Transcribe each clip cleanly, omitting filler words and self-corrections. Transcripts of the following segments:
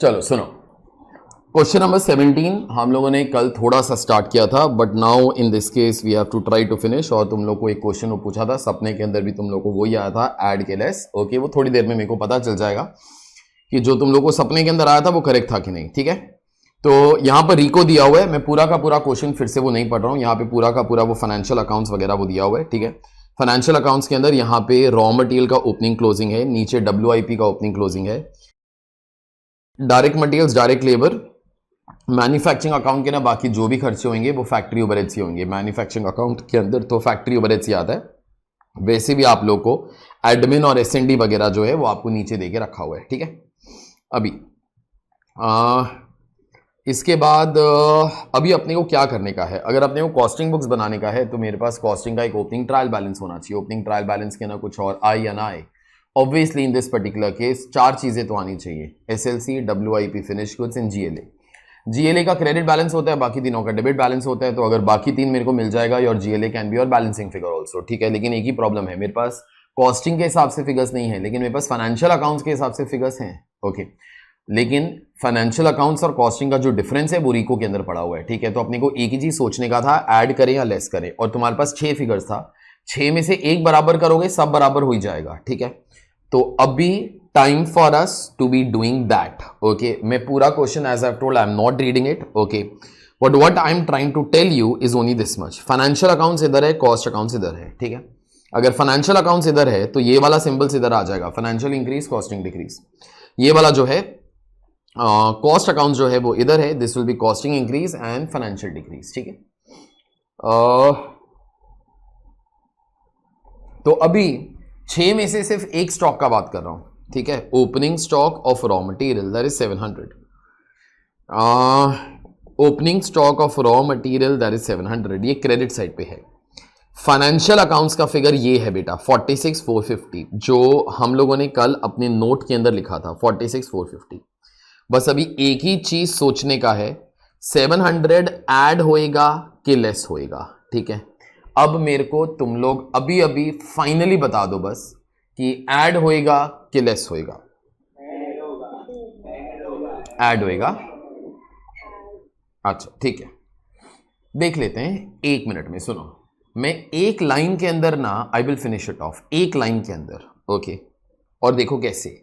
चलो सुनो, question number 17 हम लोगों ने कल थोड़ा सा स्टार्ट किया था, but now in this case we have to try to finish. और तुम लोग को एक क्वेश्चन पूछा था सपने के अंदर भी, तुम लोग को वही आया था, ऐड के लेस। ओके, वो थोड़ी देर में मेरे को पता चल जाएगा कि जो तुम लोग को सपने के अंदर आया था वो करेक्ट था कि नहीं। ठीक है, तो यहां पर रिको दिया हुआ है, मैं पूरा का पूरा क्वेश्चन फिर से वो नहीं पढ़ रहा हूं। यहाँ पे पूरा का पूरा वो फाइनेंशियल अकाउंट्स वगैरह वो दिया हुआ है। ठीक है, फाइनेंशियल अकाउंट्स के अंदर यहाँ पे रॉ मटेरियल का ओपनिंग क्लोजिंग है, नीचे WIP का ओपनिंग क्लोजिंग है, direct materials, direct labour, manufacturing account के ना बाकी जो भी खर्चे होंगे वो फैक्ट्री ओवरहेड्स ही होंगे। मैन्युफैक्चरिंग अकाउंट के अंदर तो फैक्ट्री ओवरहेड्स ही आता है। वैसे भी आप लोग को एडमिन और S&D वगैरह जो है वो आपको नीचे देके रखा हुआ है। ठीक है, अभी इसके बाद अभी अपने को क्या करने का है, अगर अपने को कॉस्टिंग बुक्स बनाने का है तो मेरे पास कॉस्टिंग का एक ओपनिंग ट्रायल बैलेंस होना चाहिए। ओपनिंग ट्रायल बैलेंस के ना कुछ और आए या ना आए, obviously in this particular case 4 चीजें तो आनी चाहिए, SLC, WIP, finish goods and GLA का क्रेडिट बैलेंस होता है, बाकी तीनों का डेबिट बैलेंस होता है। तो अगर बाकी 3 मेरे को मिल जाएगा, your GLA can be your balancing figure also. ठीक है, लेकिन एक ही प्रॉब्लम है, मेरे पास कॉस्टिंग के हिसाब से फिगर्स नहीं है, लेकिन मेरे पास फाइनेंशियल अकाउंट्स के हिसाब से फिगर्स हैं। ओके, लेकिन फाइनेंशियल अकाउंट्स और कॉस्टिंग का जो डिफरेंस है वो रिको के अंदर पड़ा हुआ है। ठीक है, तो अपने को एक ही चीज सोचने का था, ऐड करें या लेस करें। और तुम्हारे पास 6 फिगर्स था, 6 में से एक बराबर करोगे सब बराबर हो ही जाएगा। ठीक है, तो अभी time for us to be doing that. Okay, मैं पूरा question as I told I am not reading it. Okay, but what I am trying to tell you is only this much, financial accounts इधर है, cost accounts इधर है। ठीक है, अगर financial accounts इधर है तो ये वाला सिंबल्स इधर आ जाएगा, फाइनेंशियल इंक्रीज, कॉस्टिंग डिक्रीज। ये वाला जो है कॉस्ट अकाउंट जो है वो इधर है, this will be costing increase and financial decrease. ठीक है, तो अभी 6 में से सिर्फ एक स्टॉक का बात कर रहा हूं। ठीक है, opening stock of raw material that is 700, opening stock of raw material that is 700, ये क्रेडिट साइड पे है। फाइनेंशियल अकाउंट्स का फिगर ये है बेटा 46,450, जो हम लोगों ने कल अपने नोट के अंदर लिखा था 46,450। बस अभी एक ही चीज सोचने का है, 700 ऐड होएगा कि लेस होएगा। ठीक है, अब मेरे को तुम लोग अभी अभी फाइनली बता दो बस कि ऐड होएगा कि लेस होएगा। ऐड होएगा। अच्छा ठीक है, देख लेते हैं 1 मिनट में। सुनो, मैं एक लाइन के अंदर ना I will finish it of, एक लाइन के अंदर। ओके, और देखो कैसे,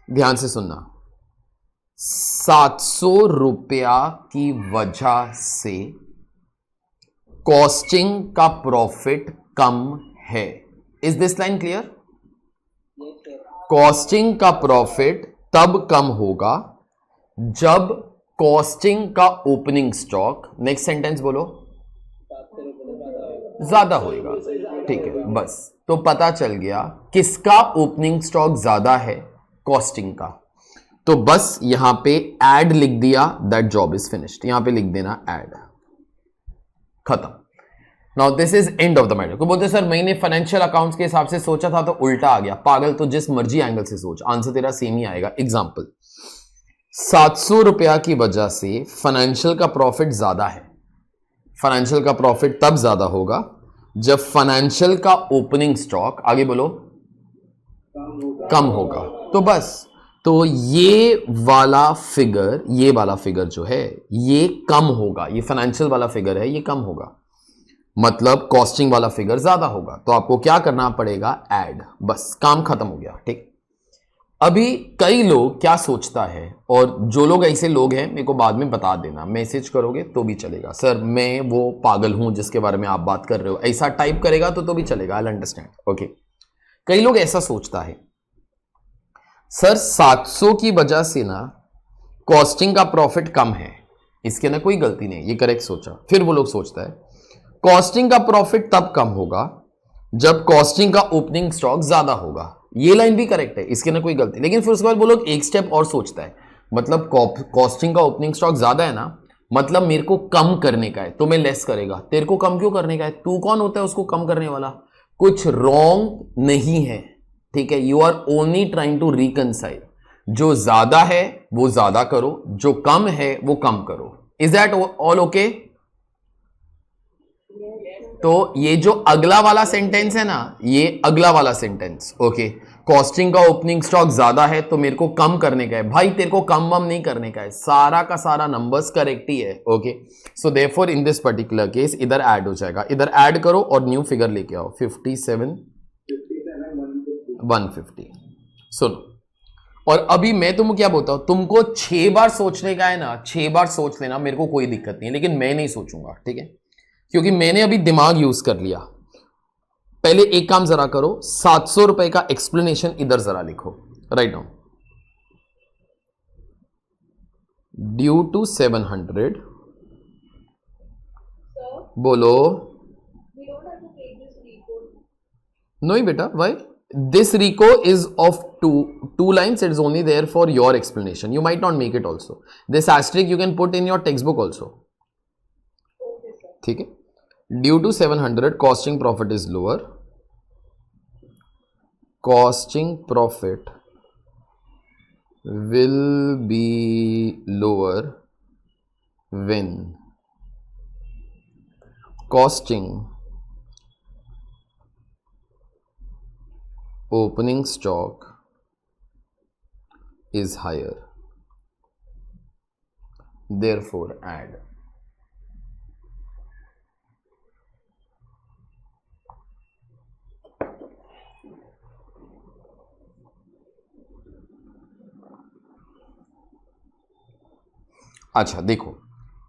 ध्यान से सुनना। 700 रुपया की वजह से कॉस्टिंग का प्रॉफिट कम है। Is this line clear? Costing का प्रॉफिट तब कम होगा जब कॉस्टिंग का ओपनिंग स्टॉक, नेक्स्ट सेंटेंस बोलो, ज्यादा होएगा। ठीक है, बस तो पता चल गया किसका ओपनिंग स्टॉक ज्यादा है, कॉस्टिंग का। तो बस यहां पे ऐड लिख दिया, दैट जॉब इज फिनिश्ड। यहां पे लिख देना ऐड, खत्म। Now this is end of the matter. को बोलते सर मैंने फाइनेंशियल अकाउंट्स के हिसाब से सोचा था तो उल्टा आ गया। पागल, तो जिस मर्जी एंगल से सोच, आंसर तेरा सेम ही आएगा। एग्जांपल, 700 रुपया की वजह से फाइनेंशियल का प्रॉफिट ज्यादा है। फाइनेंशियल का प्रॉफिट तब ज्यादा होगा जब फाइनेंशियल का ओपनिंग स्टॉक, आगे बोलो, कम होगा। तो बस, तो ये वाला फिगर जो है ये कम होगा, ये फाइनेंशियल वाला फिगर है ये कम होगा, मतलब कॉस्टिंग वाला फिगर ज्यादा होगा। तो आपको क्या करना पड़ेगा, ऐड, बस काम खत्म हो गया। ठीक, अभी कई लोग क्या सोचता है, और जो लोग ऐसे लोग हैं मेरे को बाद में बता देना, मैसेज करोगे तो भी चलेगा, सर मैं वो पागल हूं जिसके बारे में आप बात कर रहे हो, ऐसा टाइप करेगा तो भी चलेगा, आई अंडरस्टैंड। ओके, कई लोग ऐसा सोचता है, सर 700 की वजह से ना कॉस्टिंग का प्रॉफिट कम है, इसके ना कोई गलती नहीं, ये करेक्ट सोचा। फिर वो लोग सोचता है कॉस्टिंग का प्रॉफिट तब कम होगा जब कॉस्टिंग का ओपनिंग स्टॉक ज्यादा होगा, ये लाइन भी करेक्ट है, इसके ना कोई गलती। लेकिन फिर उसके बाद वो लोग एक स्टेप और सोचता है, मतलब कॉस्टिंग का ओपनिंग स्टॉक ज्यादा है ना, मतलब मेरे को कम करने का है तो मैं लेस करेगा। तेरे को कम क्यों करने का है, तू कौन होता है उसको कम करने वाला? कुछ रॉन्ग नहीं है। ठीक है, you are only trying to reconcile. जो ज्यादा है वो ज्यादा करो, जो कम है वो कम करो। Is that all okay? तो ये जो अगला वाला सेंटेंस है ना, ये अगला वाला सेंटेंस, ओके, कॉस्टिंग का ओपनिंग स्टॉक ज्यादा है तो मेरे को कम करने का है। भाई तेरे को कम वम नहीं करने का है, सारा का सारा नंबर्स करेक्ट ही है। Okay, so therefore in this particular case इधर ऐड हो जाएगा, इधर ऐड करो और न्यू फिगर लेके आओ 57 150। सुनो, और अभी मैं तुमको क्या बोलता हूं, तुमको 6 बार सोचने का है ना, 6 बार सोच लेना, मेरे को कोई दिक्कत नहीं है, लेकिन मैं नहीं सोचूंगा, ठीक है, क्योंकि मैंने अभी दिमाग यूज कर लिया। पहले एक काम जरा करो, 700 रुपए का एक्सप्लेनेशन इधर जरा लिखो, राइट डाउन। ड्यू टू 700, बोलो। नो बेटा, Y? This RICO is of two lines. It is only there for your explanation. You might not make it also. This asterisk you can put in your textbook also. ठीक है? Due to 700, costing profit is lower. Costing profit will be lower when costing opening stock is higher, therefore add। अच्छा देखो,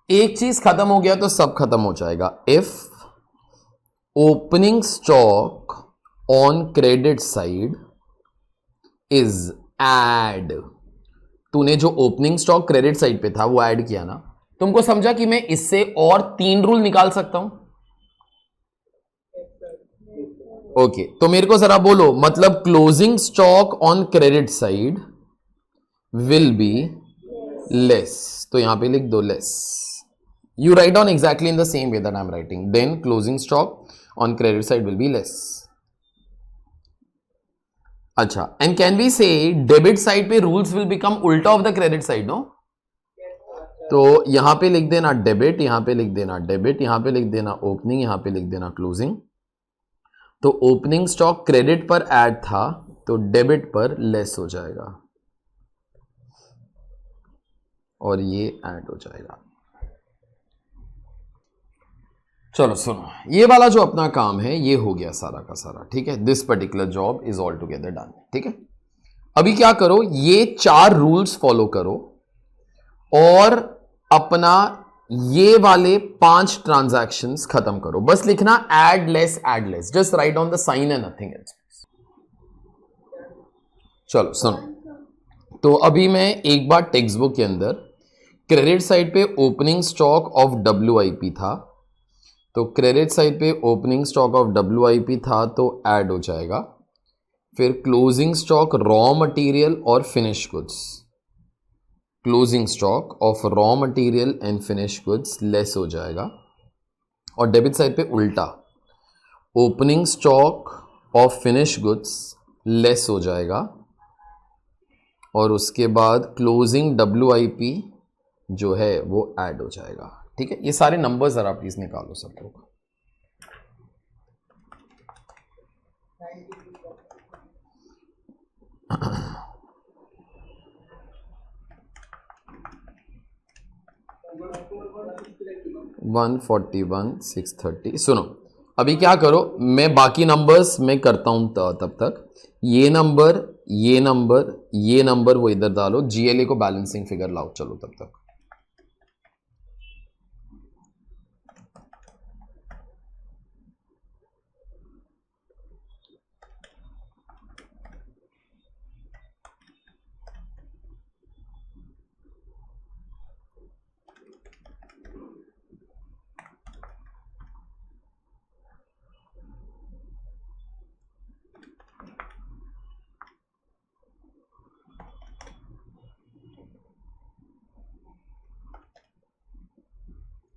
एक चीज खत्म हो गया तो सब खत्म हो जाएगा। If opening stock on credit side is add, तूने जो ओपनिंग स्टॉक क्रेडिट साइड पे था वो ऐड किया ना, तुमको समझा कि मैं इससे और 3 रूल निकाल सकता हूं। ओके, तो मेरे को जरा बोलो, मतलब closing stock on credit side will be less, तो यहां पे लिख दो less. You write down exactly in the same way that I am writing, then closing stock on credit side will be less. अच्छा, and can we say debit side पे rules will become उल्टा of the credit side, no? तो यहां पे लिख देना debit, यहां पे लिख देना डेबिट, यहां पे लिख देना ओपनिंग, यहां पे लिख देना क्लोजिंग। तो ओपनिंग स्टॉक क्रेडिट पर ऐड था तो डेबिट पर लेस हो जाएगा और ये ऐड हो जाएगा। चलो सुनो, ये वाला जो अपना काम है ये हो गया सारा का सारा, ठीक है। This particular job is all together done, ठीक है। अभी क्या करो, ये 4 रूल्स फॉलो करो और अपना ये वाले 5 ट्रांजैक्शंस खत्म करो। बस लिखना add less, just write on the sign and nothing else. चलो सुनो, तो अभी मैं एक बार टेक्स्ट बुक के अंदर क्रेडिट साइड पे ओपनिंग स्टॉक ऑफ WIP था, तो क्रेडिट साइड पे ओपनिंग स्टॉक ऑफ WIP था तो ऐड हो जाएगा। फिर क्लोजिंग स्टॉक रॉ मटेरियल और finish goods, closing stock of raw material and finish goods less हो जाएगा। और डेबिट साइड पे उल्टा, opening stock of finish goods less हो जाएगा और उसके बाद क्लोजिंग WIP जो है वो ऐड हो जाएगा, ठीक है। ये सारे नंबर्स जरा प्लीज निकालो सब लोग। वन 41,630। सुनो, अभी क्या करो, मैं बाकी नंबर्स मैं करता हूं तब तक। ये नंबर, ये नंबर, ये नंबर वो इधर डालो, GLA को बैलेंसिंग फिगर लाओ, चलो तब तक।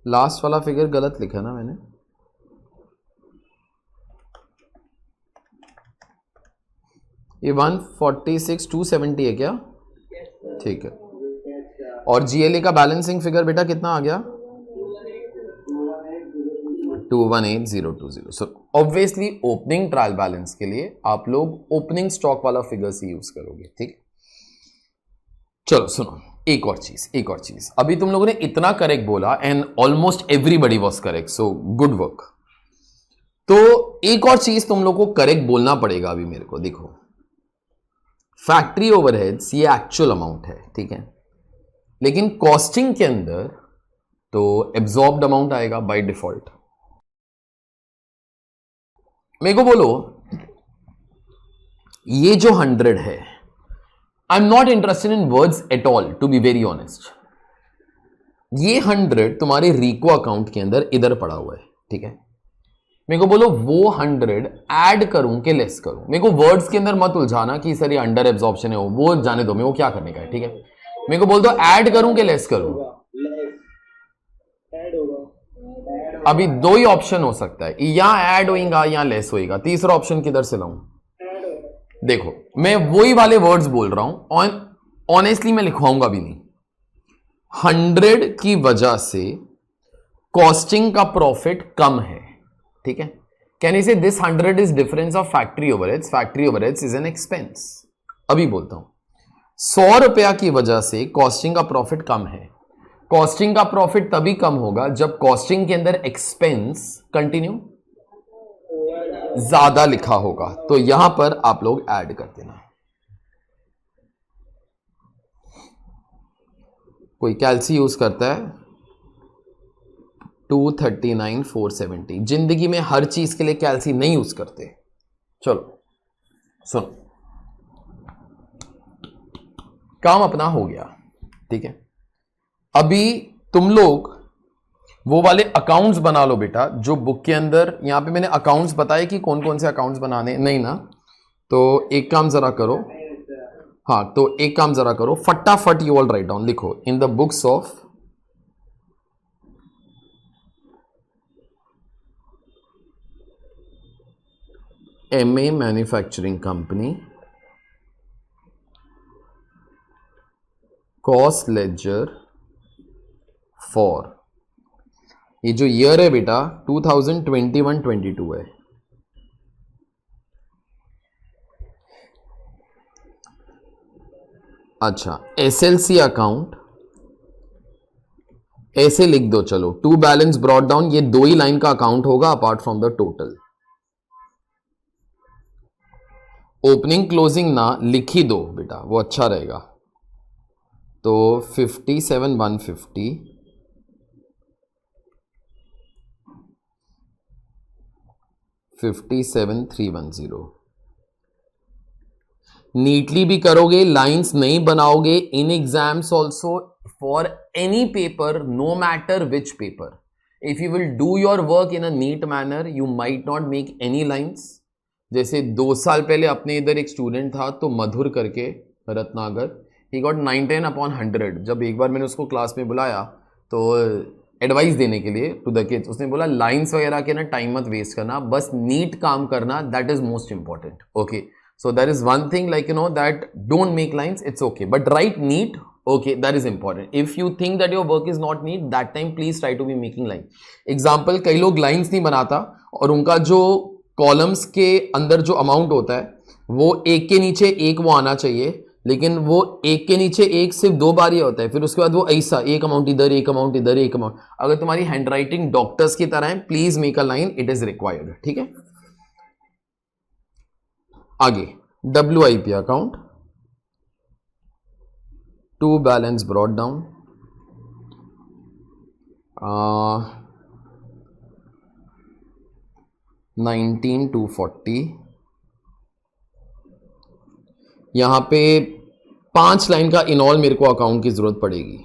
लास्ट वाला फिगर गलत लिखा ना मैंने, ये 146,270 है क्या? ठीक है। और GLA का बैलेंसिंग फिगर बेटा कितना आ गया? 218020. So obviously opening trial balance के लिए आप लोग ओपनिंग स्टॉक वाला फिगर्स ही यूज करोगे, ठीक। चलो सुनो, एक और चीज अभी तुम लोगों ने इतना करेक्ट बोला and almost everybody was correct, so good work. तो एक और चीज तुम लोग को करेक्ट बोलना पड़ेगा अभी मेरे को। देखो, फैक्ट्री ओवरहेड्स ये एक्चुअल अमाउंट है, ठीक है, लेकिन कॉस्टिंग के अंदर तो एब्जॉर्ब्ड अमाउंट आएगा बाय डिफॉल्ट। मेरे को बोलो, ये जो 100 है, I am not interested in words at all, to be very honest. ये 100 तुम्हारे रिको अकाउंट के अंदर इधर पड़ा हुआ है, ठीक है। मेरे को बोलो वो 100 ऐड करूं कि लेस करूं। मेरे को वर्ड्स के अंदर मत उलझाना कि सर ये अंडर एब्जॉर्प्शन है, वो जाने दो, मेरे को क्या करने का है, ठीक है। मेरे को बोल दो ऐड करूं कि लेस करूं। अभी दो ही ऑप्शन हो सकता है, या ऐड होगा या लेस होगा। तीसरा ऑप्शन किधर से लाऊं? देखो, मैं वही वाले वर्ड्स बोल रहा हूं, ऑनेस्टली मैं लिखवाऊंगा भी नहीं। 100 की वजह से कॉस्टिंग का प्रॉफिट कम है, ठीक है। Can you say this 100 is difference of factory overheads? Factory overheads is an expense. अभी बोलता हूं, 100 रुपया की वजह से कॉस्टिंग का प्रॉफिट कम है। कॉस्टिंग का प्रॉफिट तभी कम होगा जब कॉस्टिंग के अंदर एक्सपेंस कंटिन्यू ज्यादा लिखा होगा। तो यहां पर आप लोग ऐड कर देना। कोई कैलसी यूज करता है? 239,470। जिंदगी में हर चीज के लिए कैलसी नहीं यूज करते। चलो सुनो, काम अपना हो गया, ठीक है। अभी तुम लोग वो वाले अकाउंट्स बना लो बेटा, जो बुक के अंदर, यहां पे मैंने अकाउंट्स बताए कि कौन कौन से अकाउंट्स बनाने, नहीं ना? तो एक काम जरा करो, हाँ, तो एक काम जरा करो, फटाफट यू ऑल राइट डाउन, लिखो in the books of MA manufacturing company cost ledger for, ये जो ईयर है बेटा 2021-22 है। अच्छा, SLC अकाउंट ऐसे लिख दो, चलो, टू बैलेंस ब्रॉट डाउन, ये दो ही लाइन का अकाउंट होगा apart from the total. Opening closing ना लिख ही दो बेटा, वो अच्छा रहेगा। तो 57,150, 57,310। नीटली भी करोगे, लाइंस नहीं बनाओगे, in exams also for any paper, no matter which paper, if you will do your work in a neat manner, you might not make any lines. जैसे 2 साल पहले अपने इधर एक स्टूडेंट था, तो मधुर करके, रत्नागर, ही गॉट 99/100। जब एक बार मैंने उसको क्लास में बुलाया तो एडवाइस देने के लिए टू द किड्स, उसने बोला लाइंस वगैरह के ना टाइम मत वेस्ट करना, बस नीट काम करना, that is most important. Okay, so there is one thing, like, you know, that don't make lines, it's okay, but write neat, okay, that is important. If you think that your work is not neat, that time please try to be making line. Example, कई लोग lines नहीं बनाता और उनका जो columns के अंदर जो अमाउंट होता है वो एक के नीचे एक वो आना चाहिए, लेकिन वो एक के नीचे एक सिर्फ 2 बार ही होता है, फिर उसके बाद वो ऐसा एक अमाउंट इधर, एक अमाउंट इधर, एक अमाउंट। अगर तुम्हारी हैंड राइटिंग डॉक्टर्स की तरह है, please make a line, it is required, ठीक है। आगे WIP account, to balance brought down, 19,240। यहां पे 5 लाइन का इनऑल मेरे को अकाउंट की जरूरत पड़ेगी,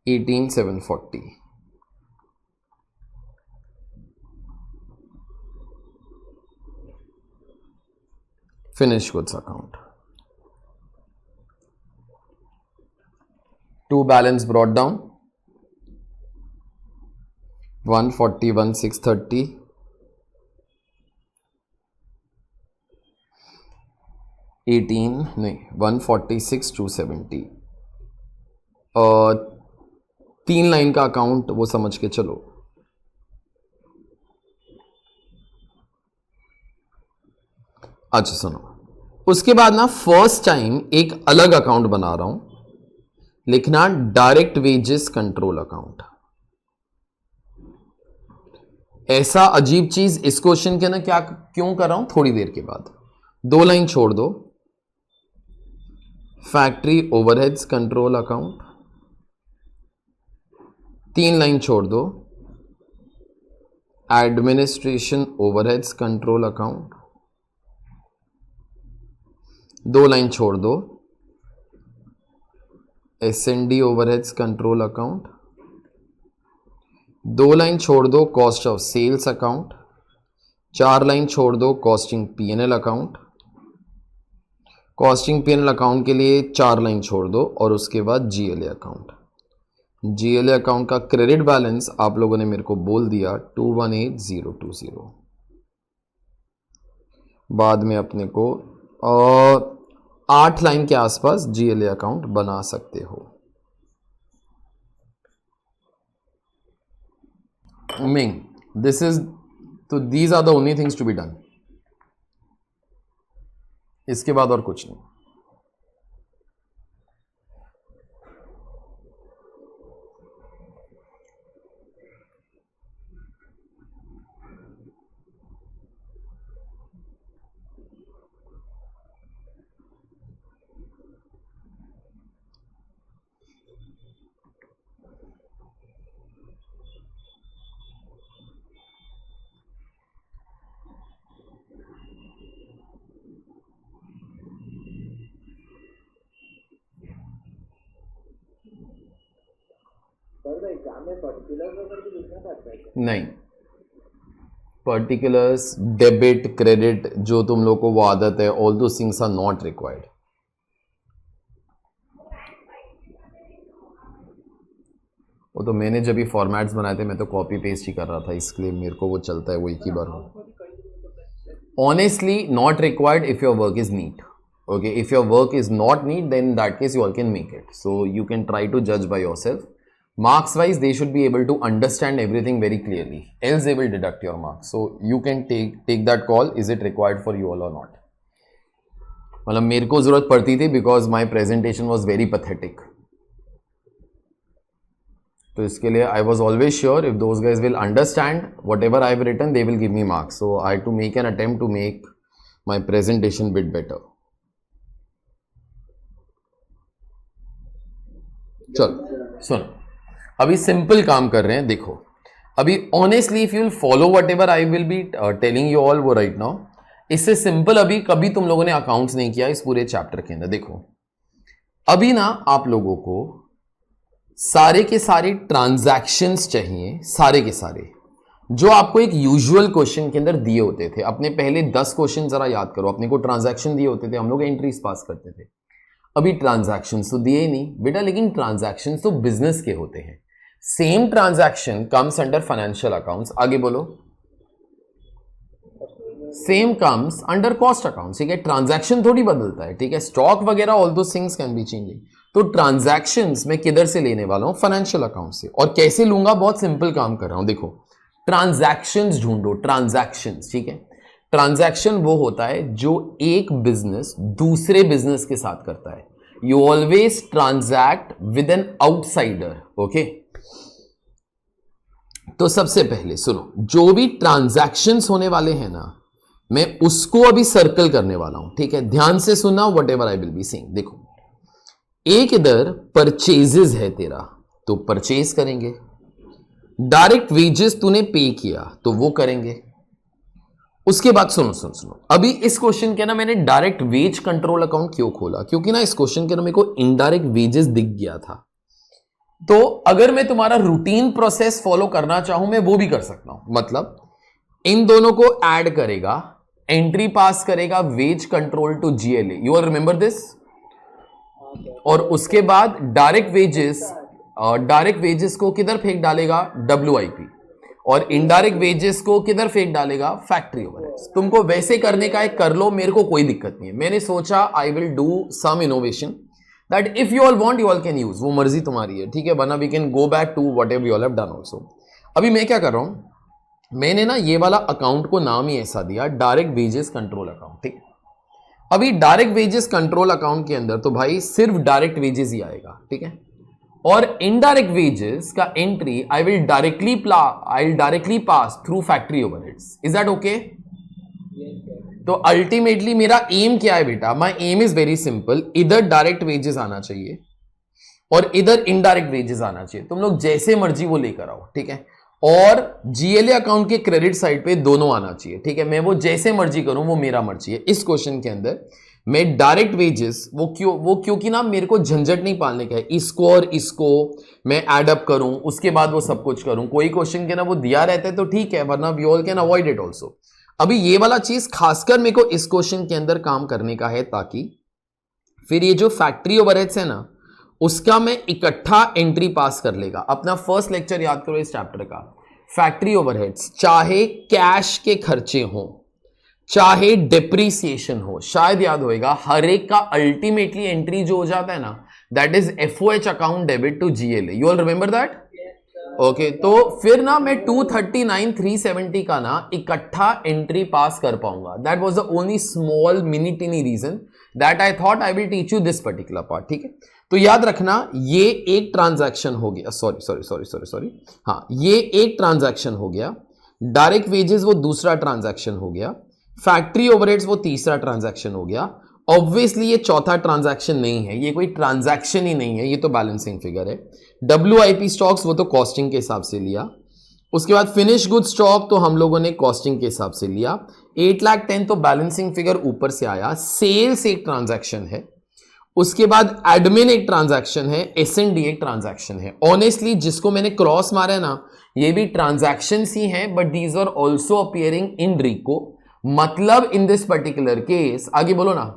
18,740। finished goods account, to balance brought down, 141,630, 146,270, 3 line का अकाउंट वो समझ के चलो। अच्छा सुनो, उसके बाद ना फर्स्ट टाइम एक अलग अकाउंट बना रहा हूं, लिखना डायरेक्ट वेजेस कंट्रोल अकाउंट। ऐसा अजीब चीज इस क्वेश्चन के ना क्या क्यों कर रहा हूं, थोड़ी देर के बाद। 2 लाइन छोड़ दो, factory overheads control account. 3 line छोड़ दो, administration overheads control account. 2 line छोड़ दो, S&D overheads control account. 2 line छोड़ दो, cost of sales account. 4 line छोड़ दो, costing P&L account. Costing P&L account के लिए 4 लाइन छोड़ दो, और उसके बाद GLA अकाउंट। GLA अकाउंट का क्रेडिट बैलेंस आप लोगों ने मेरे को बोल दिया 218020। बाद में अपने को 8 लाइन के आसपास GLA अकाउंट बना सकते हो। Ming, these are the only things to be done. इसके बाद और कुछ नहीं। नहीं, पर्टिकुलर्स, डेबिट, क्रेडिट जो तुम लोग को वो आदत है, ऑल दो थिंग्स आर नॉट रिक्वायर्ड। वो तो मैंने जब भी फॉर्मेट्स बनाए थे मैं तो कॉपी पेस्ट ही कर रहा था, इसलिए मेरे को वो चलता है, वो एक ही बार हो। Honestly not required if your work is neat. Okay, if your work is not neat then in that case you all can make it. So you can try to judge by yourself. Marks wise they should be able to understand everything very clearly, else they will deduct your marks. So you can take that call, is it required for you all or not. मतलब मेरे को जरूरत पड़ती थी because my presentation was very pathetic. तो इसके लिए I was always sure if those guys will understand whatever I have written they will give me marks. So I had to make an attempt to make my presentation bit better. चलो सुनो, अभी simple काम कर रहे हैं। देखो अभी honestly if you will follow what ever I will be telling you all वो राइट नाउ, इससे सिंपल अभी कभी तुम लोगों ने अकाउंट्स नहीं किया इस पूरे चैप्टर के अंदर। देखो अभी ना आप लोगों को सारे के सारे ट्रांजैक्शंस चाहिए, सारे के सारे जो आपको एक यूजुअल क्वेश्चन के अंदर दिए होते थे। अपने पहले 10 क्वेश्चन जरा याद करो, अपने को ट्रांजैक्शन दिए होते थे, हम लोग एंट्रीज पास करते थे। अभी ट्रांजैक्शंस तो दिए ही नहीं बेटा, लेकिन ट्रांजैक्शंस तो बिजनेस के होते हैं। Same transaction comes under financial accounts, आगे बोलो, same comes under cost accounts. ठीक है, ट्रांजैक्शन थोड़ी बदलता है, ठीक है, स्टॉक वगैरह ऑल दो थिंग्स कैन बी चेंजिंग। तो ट्रांजैक्शंस मैं किधर से लेने वाला हूं, फाइनेंशियल अकाउंट से। और कैसे लूंगा, बहुत सिंपल काम कर रहा हूं। देखो ट्रांजैक्शंस ढूंढो, ट्रांजैक्शंस, ठीक है। ट्रांजैक्शन वो होता है जो एक बिजनेस दूसरे बिजनेस के साथ करता है। You always transact with an outsider. Okay, तो सबसे पहले सुनो, जो भी ट्रांजैक्शंस होने वाले हैं ना, मैं उसको अभी सर्कल करने वाला हूं। ठीक है, ध्यान से सुनना what ever I will be saying. देखो एक इधर परचेजेस है तेरा, तो परचेज करेंगे। डायरेक्ट वेजेस तूने पे किया तो वो करेंगे। उसके बाद सुनो सुनो सुनो, अभी इस क्वेश्चन के ना मैंने डायरेक्ट वेज कंट्रोल अकाउंट क्यों खोला, क्योंकि ना इस क्वेश्चन के ना मेरे को इनडायरेक्ट वेजेस दिख गया था। तो अगर मैं तुम्हारा रूटीन प्रोसेस फॉलो करना चाहूं मैं वो भी कर सकता हूं। मतलब इन दोनों को ऐड करेगा, एंट्री पास करेगा wage control to GLA, you all remember this. और उसके बाद डायरेक्ट वेजेस को किधर फेंक डालेगा, WIP। और इनडायरेक्ट वेजेस को किधर फेंक डालेगा, फैक्ट्री ओवरहेड्स। तुमको वैसे करने का है कर लो, मेरे को कोई दिक्कत नहीं है। मैंने सोचा I will do some innovation, that if you all want you all can use, वो मर्जी तुम्हारी है, ठीक है, वरना we can go back to whatever you all have done also. अभी मैं क्या कर रहा हूं, मैंने ना ये वाला अकाउंट को नाम ही ऐसा दिया, डायरेक्ट वेजेस कंट्रोल अकाउंट, ठीक है। अभी डायरेक्ट वेजेस कंट्रोल अकाउंट के अंदर तो भाई सिर्फ डायरेक्ट वेजेस ही आएगा, ठीक है, और इनडायरेक्ट वेजेस का entry I will directly pass through factory overheads. Is that okay? तो अल्टीमेटली मेरा एम क्या है बेटा? My aim is very simple, इधर डायरेक्ट वेजेस आना चाहिए और इधर इनडायरेक्ट वेजेस आना चाहिए, तुम लोग जैसे मर्जी वो लेकर आओ, ठीक है, और जीएलए अकाउंट के क्रेडिट साइड पे दोनों आना चाहिए, ठीक है, मैं वो जैसे मर्जी करूं, वो मेरा मर्जी है। इस क्वेश्चन के अंदर मैं डायरेक्ट वेजेस क्योंकि ना मेरे को झंझट नहीं पालने का है, इसको और इसको मैं एड अप करूं, उसके बाद वो सब कुछ करूं। कोई क्वेश्चन के ना वो दिया रहता है तो ठीक है, वरना we all can avoid it also. अभी ये वाला चीज खासकर मेरे को इस क्वेश्चन के अंदर काम करने का है, ताकि फिर ये जो फैक्ट्री ओवरहेड्स है ना, उसका मैं इकट्ठा एंट्री पास कर लेगा। अपना फर्स्ट लेक्चर याद करो इस चैप्टर का, फैक्ट्री ओवरहेड्स, चाहे कैश के खर्चे हो, चाहे डिप्रीसिएशन हो, शायद याद होएगा, हर एक का अल्टीमेटली एंट्री जो हो जाता है ना, that is FOH account debit to GLA. You all remember that? Okay, तो फिर ना मैं 239,370 का ना इकट्ठा एंट्री पास कर पाऊंगा। That was the only small mini tiny reason that I thought I will teach you this particular part, ठीक है। तो याद रखना, ये एक ट्रांजैक्शन हो गया, सॉरी, हाँ, ये एक ट्रांजैक्शन हो गया, डायरेक्ट वेजेस वो दूसरा ट्रांजैक्शन हो गया, फैक्ट्री ओवरहेड्स वो तीसरा ट्रांजैक्शन हो गया। ऑब्वियसली ये चौथा ट्रांजैक्शन नहीं है, ये कोई ट्रांजैक्शन ही नहीं है, ये तो बैलेंसिंग फिगर है। WIP स्टॉक्स वो तो कॉस्टिंग के हिसाब से लिया, उसके बाद फिनिश गुड स्टॉक तो हम लोगों ने कॉस्टिंग के हिसाब से लिया। 8,10,000 तो बैलेंसिंग फिगर ऊपर से आया। सेल्स एक ट्रांजैक्शन है, उसके बाद एडमिन एक ट्रांजैक्शन है, S&D एक ट्रांजैक्शन है। ऑनेस्टली जिसको मैंने क्रॉस मारा है ना, ये भी ट्रांजैक्शन ही हैं, but these are also appearing in रिको। मतलब इन दिस पर्टिकुलर केस, आगे बोलो ना,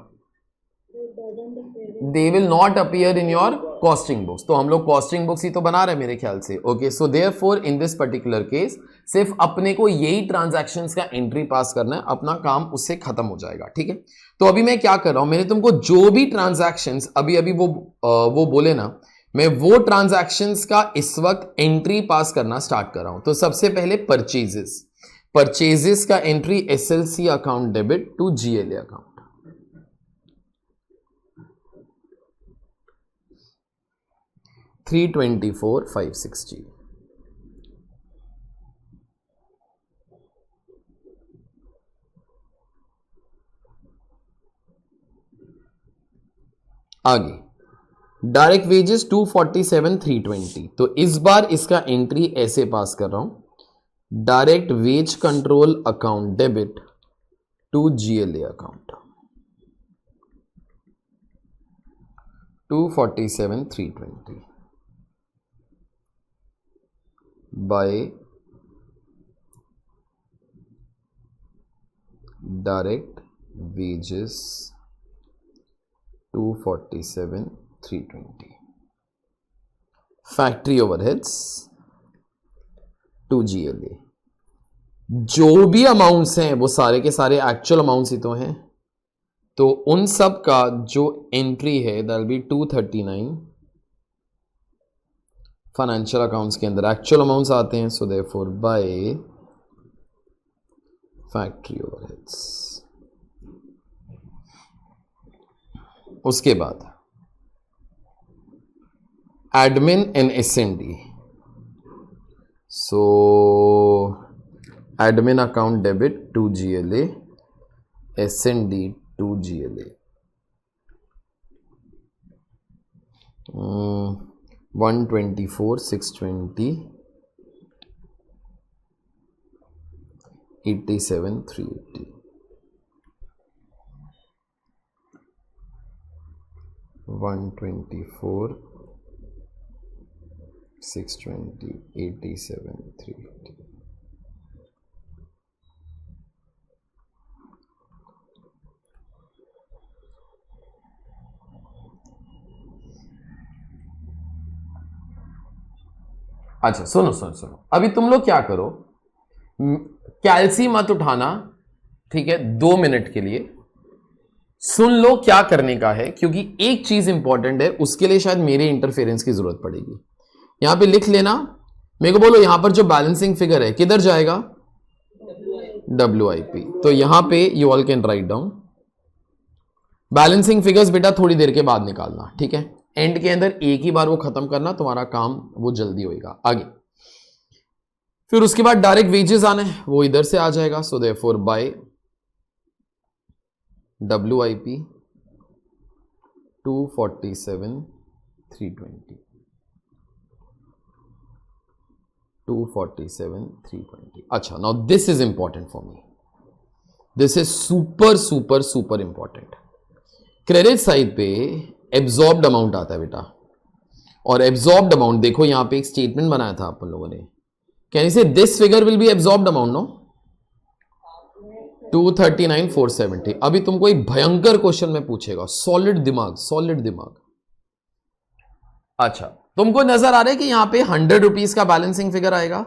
they will not appear in your costing books. तो हम लोग कॉस्टिंग बुक्स ही तो बना रहे हैं मेरे ख्याल से। Okay, so therefore in this particular case सिर्फ अपने को यही ट्रांजैक्शंस का एंट्री पास करना है, अपना काम उससे खत्म हो जाएगा, ठीक है। तो अभी मैं क्या कर रहा हूं, मैंने तुमको जो भी ट्रांजैक्शंस अभी वो बोले ना, मैं वो ट्रांजैक्शंस का इस वक्त एंट्री पास करना स्टार्ट कर रहा हूं। तो सबसे पहले परचेजेस का entry SLC account debit to GLA account. $324,560। आगे डायरेक्ट वेजेस 247,320। तो इस बार इसका एंट्री ऐसे पास कर रहा हूं, direct wage control account debit to GLA account 247,320 by direct wages 247,320 factory overheads to GLA। जो भी अमाउंट्स हैं वो सारे के सारे एक्चुअल अमाउंट्स ही तो हैं, तो उन सब का जो एंट्री है that will be 239 financial accounts के अंदर एक्चुअल अमाउंट्स आते हैं। So therefore by factory overheads. उसके बाद admin and S&D। So admin account debit to GLA, S&D to GLA 124,620 87,380 124,620 87,380। अच्छा सुनो, अभी तुम लोग क्या करो, कैल्सी मत उठाना, ठीक है, 2 मिनट के लिए सुन लो क्या करने का है, क्योंकि एक चीज इंपॉर्टेंट है, उसके लिए शायद मेरे इंटरफेरेंस की जरूरत पड़ेगी। यहां पे लिख लेना, मेरे को बोलो यहां पर जो बैलेंसिंग फिगर है किधर जाएगा, WIP। तो यहां पे you all can write down balancing figures. बेटा थोड़ी देर के बाद निकालना, ठीक है, एंड के अंदर एक ही बार वो खत्म करना, तुम्हारा काम वो जल्दी होएगा। आगे फिर उसके बाद डायरेक्ट वेजेस आने, वो इधर से आ जाएगा। So therefore by WIP 247,320 247,320। अच्छा, now this is important for me, this is super super super important. Credit side पे एब्जॉर्ब्ड अमाउंट आता है बेटा, और एब्जॉर्ब्ड अमाउंट देखो यहां पे एक स्टेटमेंट बनाया था अपन लोगों ने, can you say this figure will be absorbed amount, no 239,470। अभी तुमको एक भयंकर क्वेश्चन में पूछेगा, सॉलिड दिमाग, सॉलिड दिमाग। अच्छा, तुमको नजर आ रहा है कि यहां पे 100 रुपीज का बैलेंसिंग फिगर आएगा।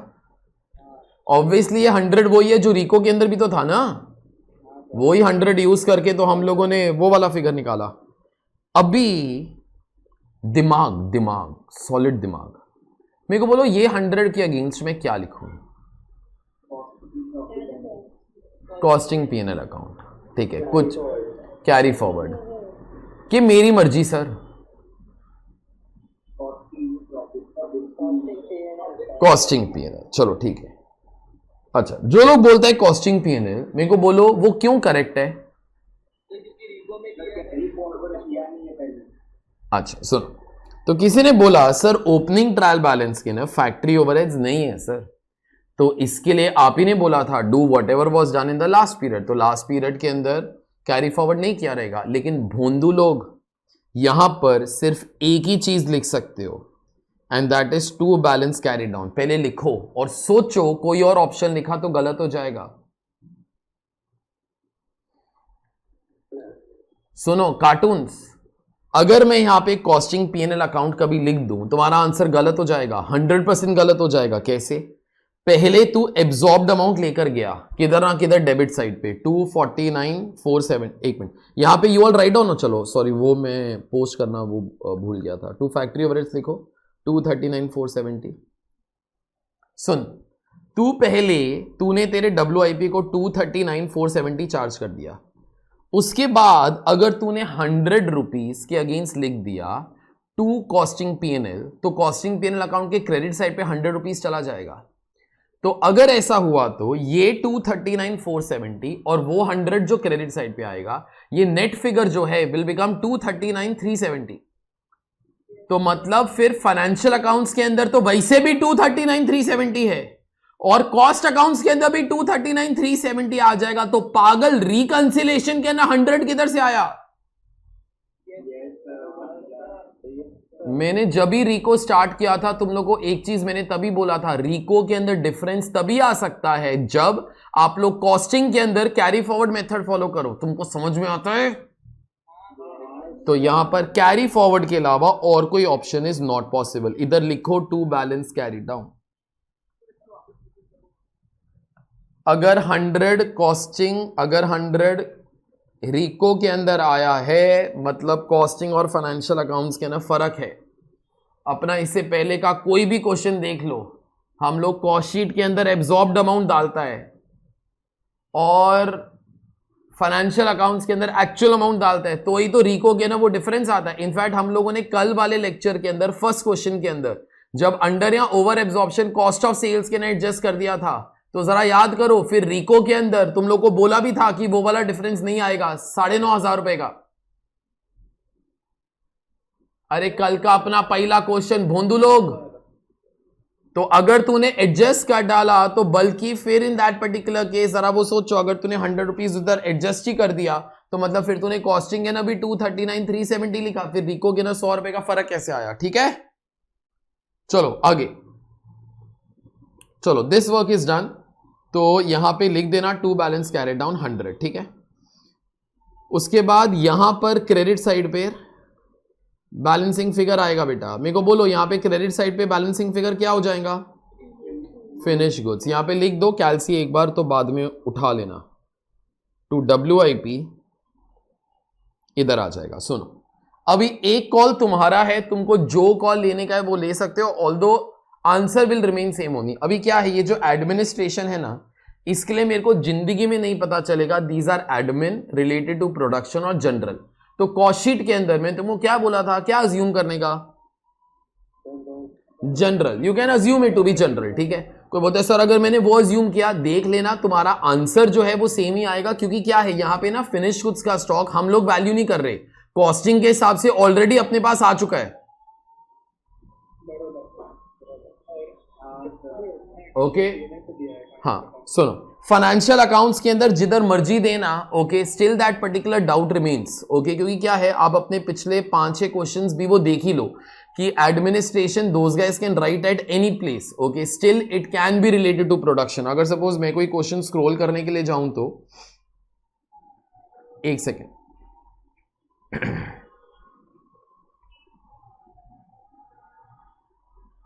ऑब्वियसली ये 100 वही है जो रिको के अंदर भी तो था ना, वही 100 यूज करके तो हम लोगों ने वो वाला फिगर निकाला। अभी दिमाग, दिमाग, सॉलिड दिमाग, मेरे को बोलो ये 100 के अगेंस्ट में क्या लिखूं, कॉस्टिंग P&L अकाउंट, ठीक है, कुछ कैरी फॉरवर्ड कि मेरी मर्जी सर, कॉस्टिंग P&L, चलो ठीक है। अच्छा, जो लोग बोलते हैं कॉस्टिंग P&L, मेरे को बोलो वो क्यों करेक्ट है। अच्छा सुनो, तो किसी ने बोला सर ओपनिंग ट्रायल बैलेंस के ना फैक्ट्री ओवरहेड्स नहीं है सर, तो इसके लिए आप ही ने बोला था do what ever was done in the last period, तो लास्ट पीरियड के अंदर कैरी फॉरवर्ड नहीं किया रहेगा। लेकिन भोंदू लोग यहां पर सिर्फ एक ही चीज लिख सकते हो, and that is to balance carry down. पहले लिखो और सोचो, कोई और ऑप्शन लिखा तो गलत हो जाएगा। सुनो कार्टून्स, अगर मैं यहां पे कॉस्टिंग P&L अकाउंट कभी लिख दूं, तुम्हारा आंसर गलत हो जाएगा, 100% गलत हो जाएगा। कैसे, पहले तू एब्जॉर्ब्ड अमाउंट लेकर गया किधर ना किधर डेबिट साइड पे 249,470। एक मिनट, यहां पे यू ऑल राइट डाउन, चलो सॉरी वो मैं पोस्ट करना वो भूल गया था। टू फैक्ट्री ओवरहेड्स लिखो 239,470। सुन, तू पहले तूने तेरे WIP को 239,470 चार्ज कर दिया, उसके बाद अगर तूने 100 रुपीज के अगेंस्ट लिख दिया टू कॉस्टिंग P&L, तो कॉस्टिंग P&L अकाउंट के क्रेडिट साइड पे 100 रुपीज चला जाएगा। तो अगर ऐसा हुआ तो ये 239,470 और वो 100 जो क्रेडिट साइड पे आएगा, ये नेट फिगर जो है विल बिकम 239,370। तो मतलब फिर फाइनेंशियल अकाउंट्स के अंदर तो वैसे भी 239,370 है और कॉस्ट अकाउंट्स के अंदर भी 239,370 आ जाएगा। तो पागल, रिकंसिलेशन के ना 100 किधर से आया। मैंने जब भी रिको स्टार्ट किया था तुम लोगों को एक चीज मैंने तभी बोला था, रिको के अंदर डिफरेंस तभी आ सकता है जब आप लोग कॉस्टिंग के अंदर कैरी फॉरवर्ड मेथड फॉलो करो। तुमको समझ में आता है? तो यहां पर कैरी फॉरवर्ड के अलावा और कोई ऑप्शन इज नॉट पॉसिबल। इधर लिखो टू बैलेंस कैरी डाउन। अगर 100 कॉस्टिंग, अगर 100 रिको के अंदर आया है, मतलब कॉस्टिंग और फाइनेंशियल अकाउंट्स के अंदर फर्क है। अपना इससे पहले का कोई भी क्वेश्चन देख लो, हम लोग कॉस्ट शीट के अंदर एब्जॉर्ब्ड अमाउंट डालता है और फाइनेंशियल अकाउंट्स के अंदर एक्चुअल अमाउंट डालता है, तो ही तो रिको के ना वो डिफरेंस आता है। इनफैक्ट हम लोगों ने कल वाले लेक्चर के अंदर फर्स्ट क्वेश्चन के अंदर जब अंडर या over absorption cost of sales के ना एडजस्ट कर दिया था, तो जरा याद करो, फिर रिको के अंदर तुम लोग को बोला भी था कि वो वाला डिफरेंस नहीं आएगा 9,500 रुपए का। अरे कल का अपना पहला क्वेश्चन भोंदू लोग, तो अगर तूने एडजस्ट कर डाला तो बल्कि फिर इन दैट पर्टिकुलर केस जरा वो सोचो, अगर तूने 100 रुपीज उधर एडजस्ट ही कर दिया तो मतलब फिर तूने कॉस्टिंग के ना भी 239,370 लिखा, फिर रिको के ना 100 रुपए का फर्क कैसे आया? ठीक है, चलो आगे, चलो दिस वर्क इज डन। तो यहां पे लिख देना टू बैलेंस कैरी डाउन 100, ठीक है। उसके बाद यहां पर क्रेडिट साइड पे बैलेंसिंग फिगर आएगा बेटा। मेरे को बोलो यहां पे क्रेडिट साइड पे बैलेंसिंग फिगर क्या हो जाएगा? Finish goods. यहां पे लिख दो कैल्सी एक बार, तो बाद में उठा लेना। टू WIP इधर आ जाएगा। सुनो, अभी एक कॉल तुम्हारा है, तुमको जो कॉल लेने का है वो ले सकते हो, although answer will remain same only. अभी क्या है, ये जो एडमिनिस्ट्रेशन है ना, इसके लिए मेरे को जिंदगी में नहीं पता चलेगा these are admin related to production और जनरल। तो कॉस्ट शीट के अंदर में तुमको क्या बोला था, क्या अज्यूम करने का, general. You can assume it to be general, ठीक है। कोई बोलता है सर अगर मैंने वो अज्यूम किया, देख लेना तुम्हारा आंसर जो है वो सेम ही आएगा, क्योंकि क्या है यहां पे ना फिनिश गुड्स का स्टॉक हम लोग वैल्यू नहीं कर रहे, कॉस्टिंग के हिसाब से ऑलरेडी अपने पास आ चुका है। ओके हाँ सुनो, फाइनेंशियल अकाउंट्स के अंदर जिधर मर्जी देना, okay, still that particular doubt remains, okay, क्योंकि क्या है आप अपने पिछले 5-6 क्वेश्चंस भी वो देख ही लो कि administration those guys can write at any place, okay, still it can be related to production. अगर सपोज मैं कोई क्वेश्चन स्क्रॉल करने के लिए जाऊं तो एक सेकेंड,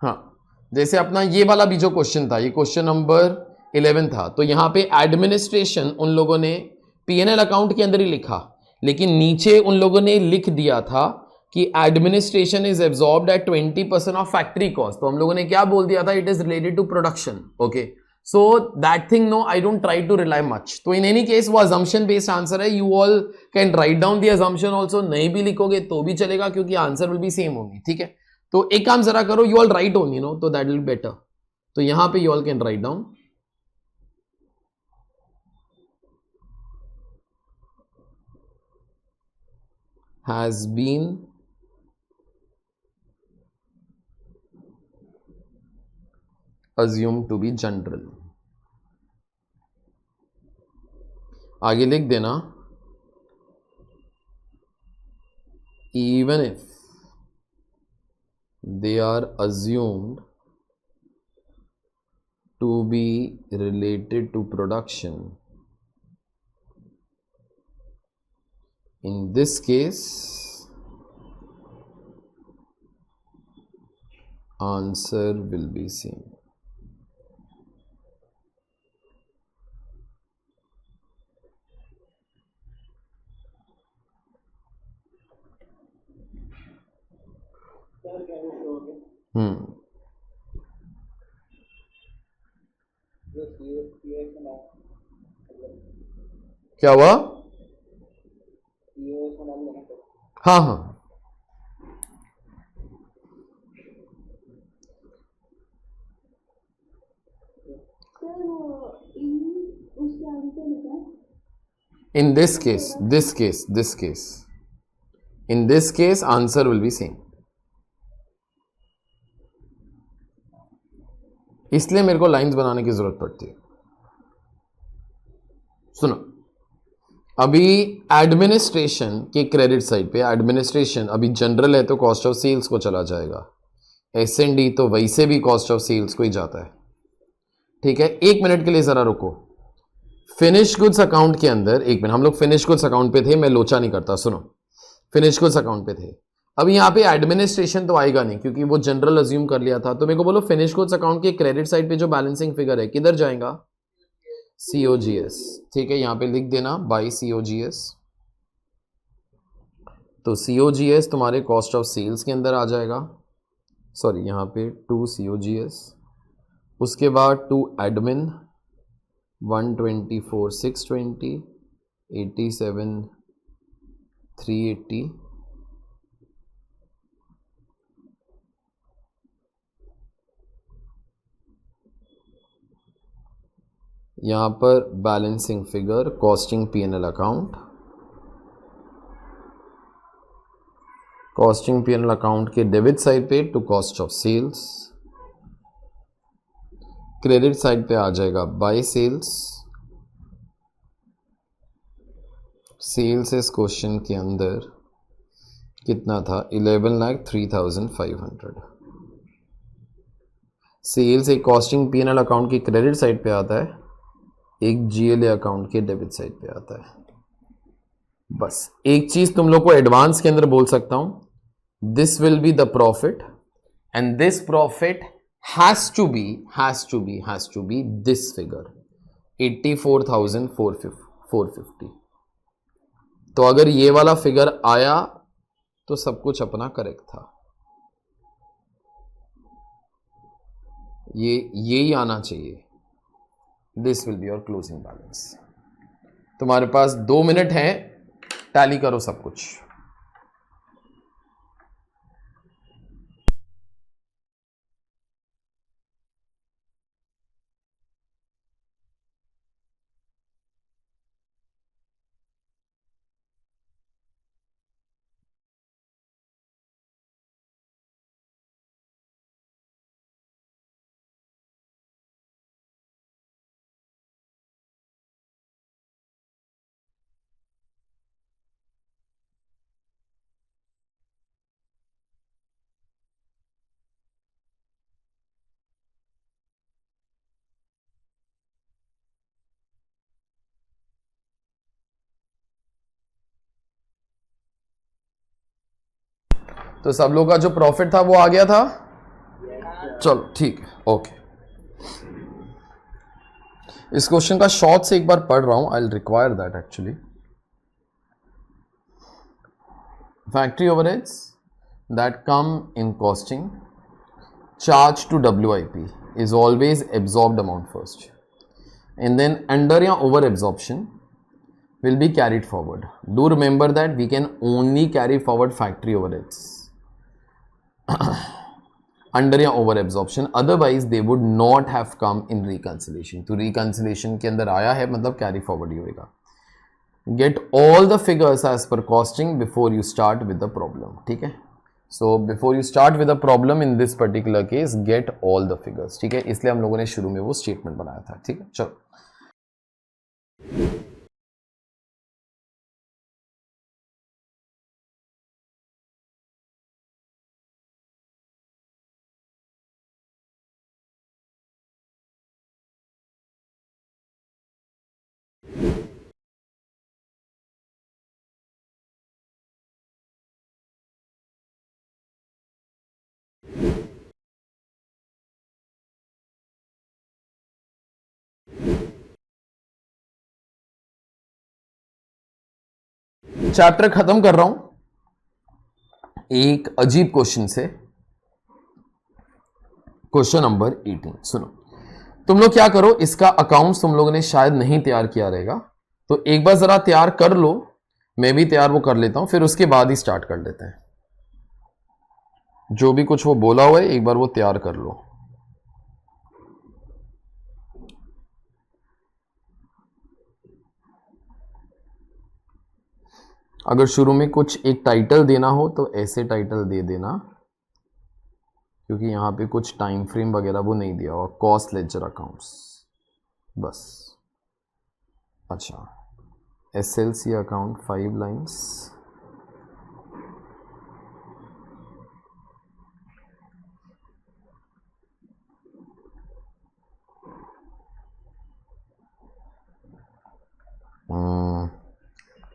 हाँ, जैसे अपना ये वाला भी जो क्वेश्चन था, ये क्वेश्चन नंबर 11 था, तो यहां पे एडमिनिस्ट्रेशन उन लोगों ने पीएनएल अकाउंट के अंदर ही लिखा, लेकिन नीचे उन लोगों ने लिख दिया था कि administration is absorbed at 20% of factory cost. तो हम लोगों ने क्या बोल दिया था, it is related to production, okay. So that thing no, I don't try to rely much. तो इन एनी केस वो अजम्पशन बेस्ड आंसर है, you all can write down the assumption also, नहीं भी लिखोगे तो भी चलेगा क्योंकि आंसर विल बी सेम होंगे, ठीक है। तो एक काम जरा करो, you all write own, you know, तो दैट विल बी बेटर। तो यहां पे you all can write down has been assumed to be general। आगे लिख देना even if they are assumed to be related to production, in this case answer will be same। क्या हुआ, हाँ हाँ in this case in this case answer will be same। इसलिए मेरे को लाइंस बनाने की जरूरत पड़ती है। सुनो, अभी एडमिनिस्ट्रेशन के क्रेडिट साइड पे, एडमिनिस्ट्रेशन अभी जनरल है तो कॉस्ट ऑफ सेल्स को चला जाएगा, एस&डी तो वैसे भी कॉस्ट ऑफ सेल्स को ही जाता है, ठीक है। एक मिनट के लिए जरा रुको, फिनिश गुड्स अकाउंट के अंदर, एक मिनट, हम लोग फिनिश गुड्स अकाउंट पे थे, मैं लोचा नहीं करता, सुनो, फिनिश गुड्स अकाउंट पे थे। अब यहाँ पे एडमिनिस्ट्रेशन तो आएगा नहीं क्योंकि वो जनरल अज्यूम कर लिया था, तो मेरे को बोलो फिनिश गुड्स अकाउंट के क्रेडिट साइड पे जो बैलेंसिंग फिगर है किधर जाएगा, COGS, ठीक है, यहां पे लिख देना बाय COGS। तो COGS तुम्हारे कॉस्ट ऑफ सेल्स के अंदर आ जाएगा, सॉरी यहां पे टू COGS, उसके बाद टू एडमिन 124,620, 87,380, यहां पर balancing figure costing P&L account, costing P&L account के डेबिट साइड पे to cost of sales, credit side पे आ जाएगा बाय सेल्स। सेल्स इस क्वेश्चन के अंदर कितना था, 11,03,500। सेल्स एक कॉस्टिंग P&L अकाउंट की क्रेडिट साइड पे आता है, एक GLA अकाउंट के डेबिट साइड पे आता है। बस एक चीज तुम लोग को एडवांस के अंदर बोल सकता हूं, this will be the profit and this profit has to be this figure 84,450। तो अगर ये वाला फिगर आया तो सब कुछ अपना करेक्ट था, यही आना चाहिए। This will be your closing balance. तुम्हारे पास 2 मिनट हैं, टैली करो सब कुछ। तो सब लोग का जो प्रॉफिट था वो आ गया था। चलो ठीक है, ओके। इस क्वेश्चन का शॉर्ट से एक बार पढ़ रहा हूं, I will require that actually. Factory overheads that come in costing charge to WIP is always absorbed amount first, and then under या over absorption will be carried forward. Do remember that we can only carry forward factory overheads under या over absorption, otherwise they would not have come in reconciliation. तो reconciliation के अंदर आया है मतलब carry forward ही होएगा. Get all the figures as per costing before you start with the problem. ठीक है, so before you start with a problem in this particular case, get all the figures. ठीक है, इसलिए हम लोगों ने शुरू में वो स्टेटमेंट बनाया था। ठीक है, चलो चैप्टर खत्म कर रहा हूं एक अजीब क्वेश्चन से। क्वेश्चन नंबर 18 सुनो। तुम लोग क्या करो, इसका अकाउंट तुम लोगों ने शायद नहीं तैयार किया रहेगा, तो एक बार जरा तैयार कर लो। मैं भी तैयार वो कर लेता हूं, फिर उसके बाद ही स्टार्ट कर लेते हैं। जो भी कुछ वो बोला हुआ है एक बार वो तैयार कर लो। अगर शुरू में कुछ एक टाइटल देना हो तो ऐसे टाइटल दे देना, क्योंकि यहां पे कुछ टाइम फ्रेम वगैरह वो नहीं दिया हुआ। कॉस्ट लेजर अकाउंट्स बस। अच्छा, SLC account 5 lines.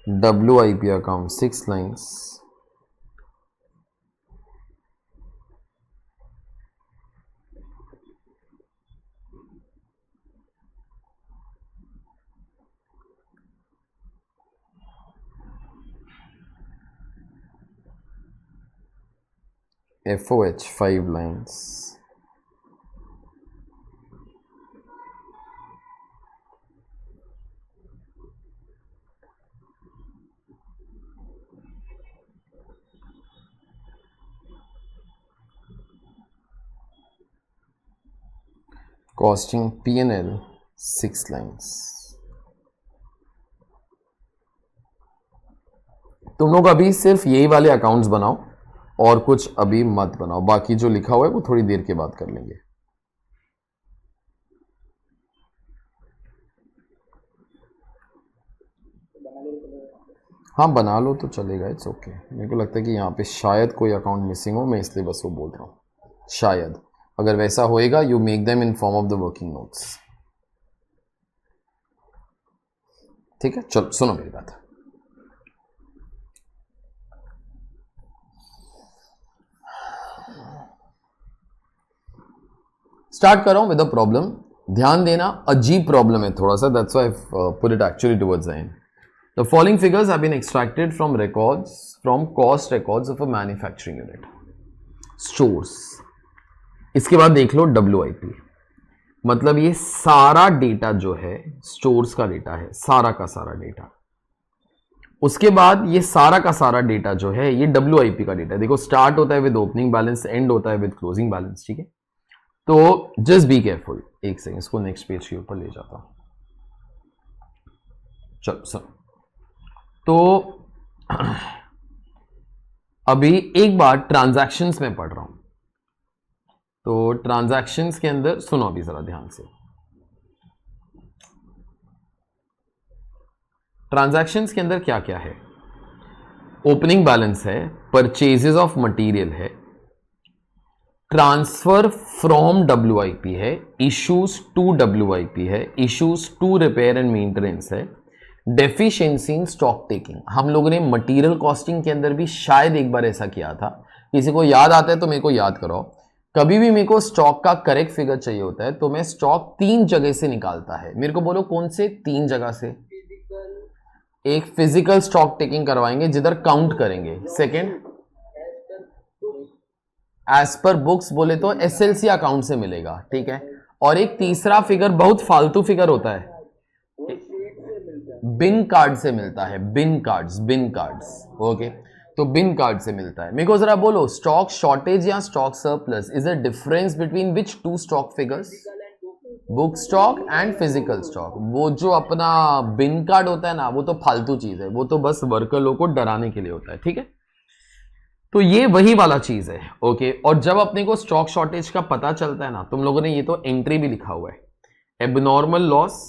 WIP account 6 lines. FOH 5 lines. Costing P&L 6 lines. तुम लोग अभी सिर्फ यही वाले अकाउंट्स बनाओ और कुछ अभी मत बनाओ, बाकी जो लिखा हुआ है वो थोड़ी देर के बाद कर लेंगे। हाँ बना लो तो चलेगा, इट्स ओके। मेरे को लगता है कि यहाँ पे शायद कोई अकाउंट मिसिंग हो, मैं इसलिए बस वो बोल रहा हूँ शायद। अगर वैसा होएगा you make them in form of the working notes. ठीक है, चलो सुनो मेरी बात। स्टार्ट कर रहा हूं विद अ प्रॉब्लम। ध्यान देना, अजीब प्रॉब्लम है थोड़ा सा, that's why I put it actually towards the end. The following figures have been extracted from records from cost records of a manufacturing unit stores. इसके बाद देख लो WIP, मतलब ये सारा डेटा जो है स्टोर्स का डेटा है, सारा का सारा डेटा। उसके बाद ये सारा का सारा डेटा जो है ये WIP का डेटा है। देखो स्टार्ट होता है विद ओपनिंग बैलेंस, एंड होता है विद क्लोजिंग बैलेंस, ठीक है। तो जस्ट बी केयरफुल। एक सेकंड, इसको नेक्स्ट पेज के ऊपर ले जाता हूं। चलो सर, तो अभी एक बार ट्रांजैक्शंस में पढ़ रहा हूं, तो ट्रांजैक्शंस के अंदर सुनो अभी जरा ध्यान से। ट्रांजैक्शंस के अंदर क्या क्या है? ओपनिंग बैलेंस है, परचेजेस ऑफ मटेरियल है, ट्रांसफर फ्रॉम WIP है, इश्यूज टू WIP है, issues to repair and maintenance है, डेफिशिएंसी इन स्टॉक टेकिंग। हम लोगों ने मटेरियल कॉस्टिंग के अंदर भी शायद एक बार ऐसा किया था, किसी को याद आता है तो मेरे को याद कराओ। कभी भी मेरे को स्टॉक का करेक्ट फिगर चाहिए होता है तो मैं स्टॉक 3 जगह से निकालता है। मेरे को बोलो कौन से 3 जगह से? एक फिजिकल स्टॉक टेकिंग करवाएंगे जिधर काउंट करेंगे, सेकंड एज पर बुक्स बोले तो SLC अकाउंट से मिलेगा, ठीक है। और एक तीसरा फिगर बहुत फालतू फिगर होता है, बिन कार्ड से मिलता है, बिन कार्ड्स, ओके। तो बिन कार्ड से मिलता है। मेरे को जरा बोलो स्टॉक शॉर्टेज या stock surplus is a difference between which 2 stock figures? Book stock and physical stock. वो जो अपना बिन कार्ड होता है ना, वो तो फालतू चीज है, वो तो बस वर्कर लोग को डराने के लिए होता है, ठीक है। तो ये वही वाला चीज है, ओके। और जब अपने को स्टॉक शॉर्टेज का पता चलता है ना, तुम लोगों ने ये तो एंट्री भी लिखा हुआ है, एबनॉर्मल लॉस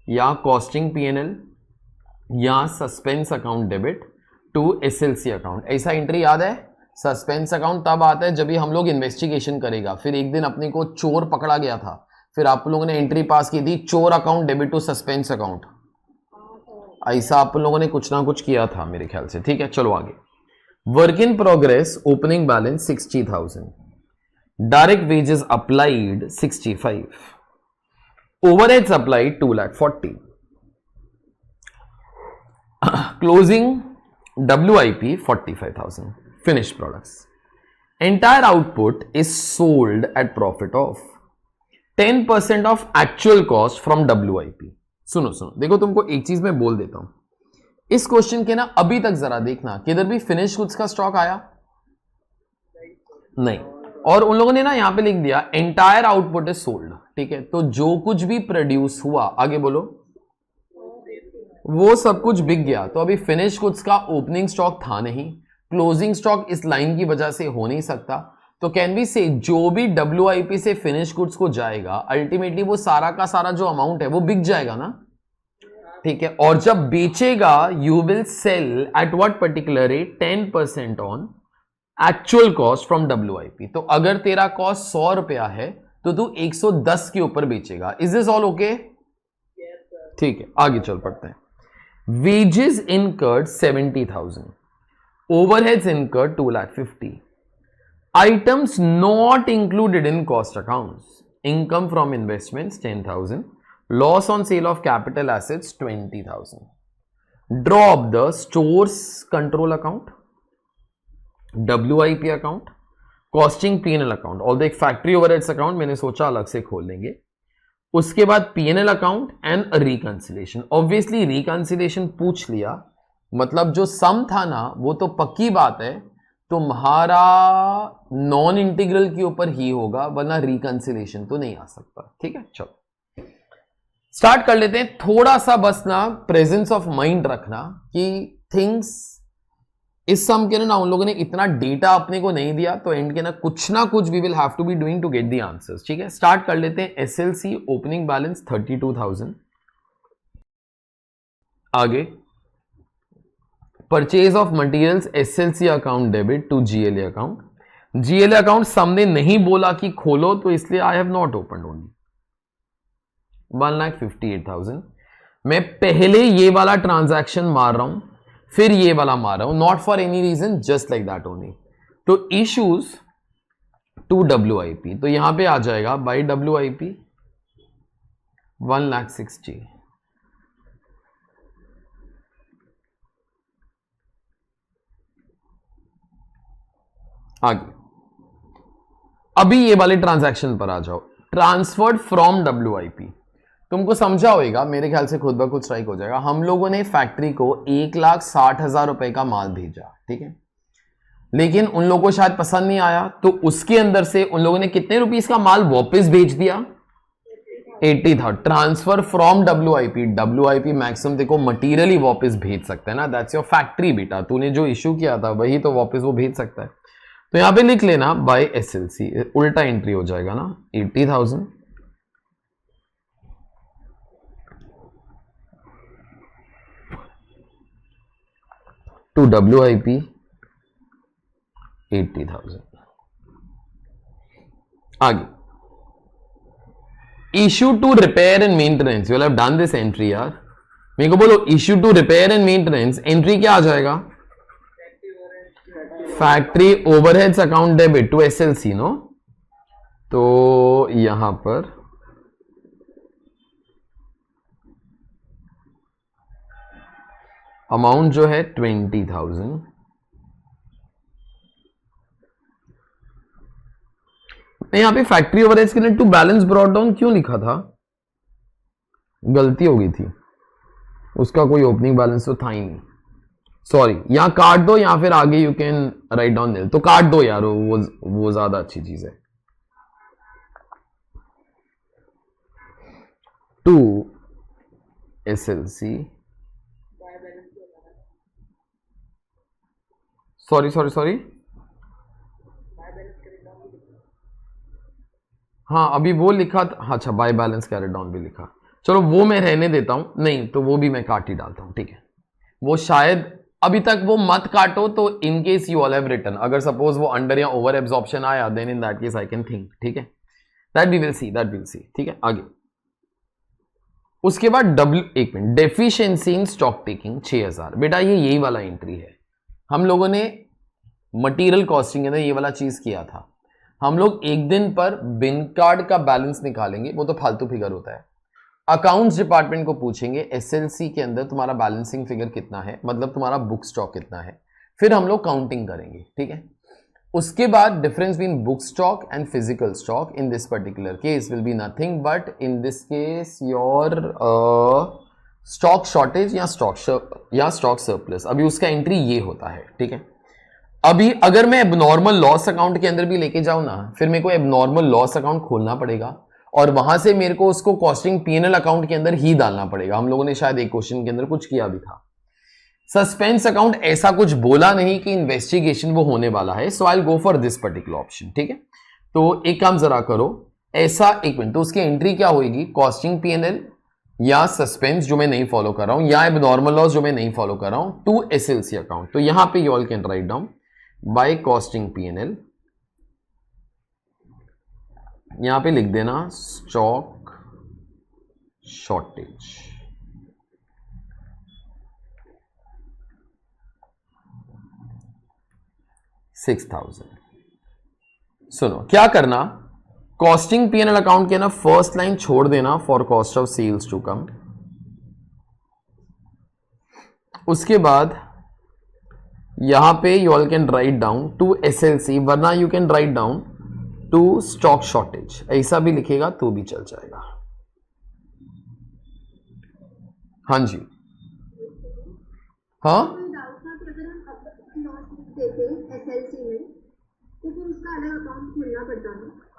या कॉस्टिंग P&L या suspense account debit to SLC account. ऐसा एंट्री याद है? सस्पेंस अकाउंट तब आता है जब भी हम लोग इन्वेस्टिगेशन करेगा। फिर एक दिन अपने को चोर पकड़ा गया था, फिर आप लोगों ने एंट्री पास की थी चोर account debit to suspense account. ऐसा आप लोगों ने कुछ ना कुछ किया था मेरे ख्याल से, ठीक है। चलो आगे। Work in progress opening balance 60,000, direct wages applied 65, overheads applied 2,40,000, closing WIP 45,000, finished products. Entire output is sold at profit of 10% of actual cost from WIP. सुनो देखो, तुमको एक चीज मैं बोल देता हूं, इस क्वेश्चन के ना अभी तक जरा देखना किधर भी फिनिश गुड्स का स्टॉक आया नहीं, और उन लोगों ने ना यहां पे लिख दिया एंटायर आउटपुट इज सोल्ड, ठीक है। तो जो कुछ भी प्रोड्यूस हुआ, आगे बोलो, वो सब कुछ बिक गया। तो अभी फिनिश गुड्स का ओपनिंग स्टॉक था नहीं, क्लोजिंग स्टॉक इस लाइन की वजह से हो नहीं सकता। तो कैन वी से जो भी WIP से फिनिश गुड्स को जाएगा, अल्टीमेटली वो सारा का सारा जो अमाउंट है वो बिक जाएगा ना, ठीक है। और जब बेचेगा you will sell at what particular rate? 10% on actual cost from WIP। तो अगर तेरा कॉस्ट 100 रुपया है तो तू 110 के ऊपर बेचेगा। Is this all okay? ठीक है, आगे चल पड़ते हैं। Wages incurred 70,000, overheads incurred 2,50,000, items not included in cost accounts, income from investments 10,000, loss on sale of capital assets 20,000. Drop the stores control account, WIP account, costing P&L account, although एक factory overheads account मैंने सोचा अलग से खोल लेंगे। उसके बाद P&L account and reconciliation. Obviously reconciliation पूछ लिया, मतलब जो सम था ना वो तो पक्की बात है तुम्हारा नॉन इंटीग्रल के ऊपर ही होगा, वरना रिकंसिलेशन तो नहीं आ सकता, ठीक है। चलो स्टार्ट कर लेते हैं। थोड़ा सा बस ना प्रेजेंस ऑफ माइंड रखना कि थिंग्स इस सम के ना उन लोगों ने इतना डेटा अपने को नहीं दिया, तो एंड के ना कुछ we will have to be doing to get the answers, ठीक है। स्टार्ट कर लेते हैं। SLC ओपनिंग बैलेंस 32,000, आगे purchase of materials SLC account debit to GLA account. GLA account सामने नहीं बोला कि खोलो, तो इसलिए I have not open only 1,58,000। मैं पहले ये वाला ट्रांजैक्शन मार रहा हूं, फिर ये वाला मार रहा हूं, not for any reason, just like that only. तो इश्यूज टू WIP, तो यहां पे आ जाएगा बाय WIP 1,60,000, आगे अभी ये वाले ट्रांजैक्शन पर आ जाओ। ट्रांसफर्ड फ्रॉम WIP, तुमको समझा होगा, मेरे ख्याल से खुद ब खुद स्ट्राइक हो जाएगा। हम लोगों ने फैक्ट्री को 1,60,000 रुपए का माल भेजा, ठीक है, लेकिन उन लोगों को शायद पसंद नहीं आया, तो उसके अंदर से उन लोगों ने कितने रुपीस का माल वापस भेज दिया? 80,000। ट्रांसफर फ्रॉम WIP मैक्सिमम देखो मटीरियल ही वापस भेज सकता है ना, दैट्स योर फैक्ट्री बेटा, तूने जो इशू किया था वही तो वापस वो भेज सकता है। तो यहां पे लिख लेना बाय SLC, उल्टा एंट्री हो जाएगा ना, 80,000 टू WIP 80,000। आगे issue to repair and maintenance, you will have done this entry यार, मेरे को बोलो issue to repair and maintenance, entry क्या आ जाएगा? Factory overheads account debit to SLC no, तो यहां पर अमाउंट जो है 20,000, यहां पे फैक्ट्री ओवरहेड्स के लिए टू बैलेंस ब्रॉट डाउन क्यों लिखा था? गलती हो गई थी, उसका कोई ओपनिंग बैलेंस तो था ही नहीं, सॉरी, यहां काट दो या फिर आगे यू कैन राइट डाउन नील, तो काट दो यार, वो ज्यादा अच्छी चीज है। टू SLC, सॉरी, हाँ अभी वो लिखा था, अच्छा बाय बैलेंस कैरेट डाउन भी लिखा, चलो वो मैं रहने देता हूं, नहीं तो वो भी मैं काट ही डालता हूं, ठीक है, वो शायद अभी तक वो मत काटो, तो in case you all have written, अगर सपोज वो अंडर या ओवर एब्जॉर्प्शन आया, then in that case I can think, ठीक है, दैट वी विल सी, ठीक है। आगे उसके बाद एक minute, deficiency in stock taking 6,000, बेटा ये यही वाला एंट्री है, हम लोगों ने मटेरियल कॉस्टिंग के अंदर ये वाला चीज किया था। हम लोग एक दिन पर बिन कार्ड का बैलेंस निकालेंगे, वो तो फालतू फिगर होता है, अकाउंट्स डिपार्टमेंट को पूछेंगे SLC के अंदर तुम्हारा बैलेंसिंग फिगर कितना है, मतलब तुम्हारा बुक स्टॉक कितना है, फिर हम लोग काउंटिंग करेंगे, ठीक है। उसके बाद difference between book stock and physical stock in this particular case will be nothing but in this case your stock shortage या स्टॉक सरप्लस, अभी उसका एंट्री ये होता है, ठीक है। अभी अगर मैं एबनॉर्मल लॉस अकाउंट के अंदर भी लेके जाऊं ना, फिर मेरे को एबनॉर्मल लॉस अकाउंट खोलना पड़ेगा और वहां से मेरे को उसको कॉस्टिंग P&L अकाउंट के अंदर ही डालना पड़ेगा। हम लोगों ने शायद एक क्वेश्चन के अंदर कुछ किया भी था। सस्पेंस अकाउंट ऐसा कुछ बोला नहीं कि इन्वेस्टिगेशन वो होने वाला है, so I will go for this particular option, ठीक है। तो एक काम जरा करो, ऐसा एक मिनट, तो उसकी एंट्री क्या होगी? कॉस्टिंग P&L या सस्पेंस जो मैं नहीं फॉलो कर रहा हूं, या एबनॉर्मल लॉस जो मैं नहीं फॉलो कर रहा हूं, टू SLC अकाउंट। तो यहां पे you all can write down by costing P&L, यहां पे लिख देना स्टॉक शॉर्टेज, $6,000। सुनो क्या करना, कॉस्टिंग P&L अकाउंट के ना फर्स्ट लाइन छोड़ देना for cost of sales to come, उसके बाद यहां पे you all can write down to SLC, वरना you can write down to stock shortage, ऐसा भी लिखेगा तो भी चल जाएगा। हाँ जी, हाँ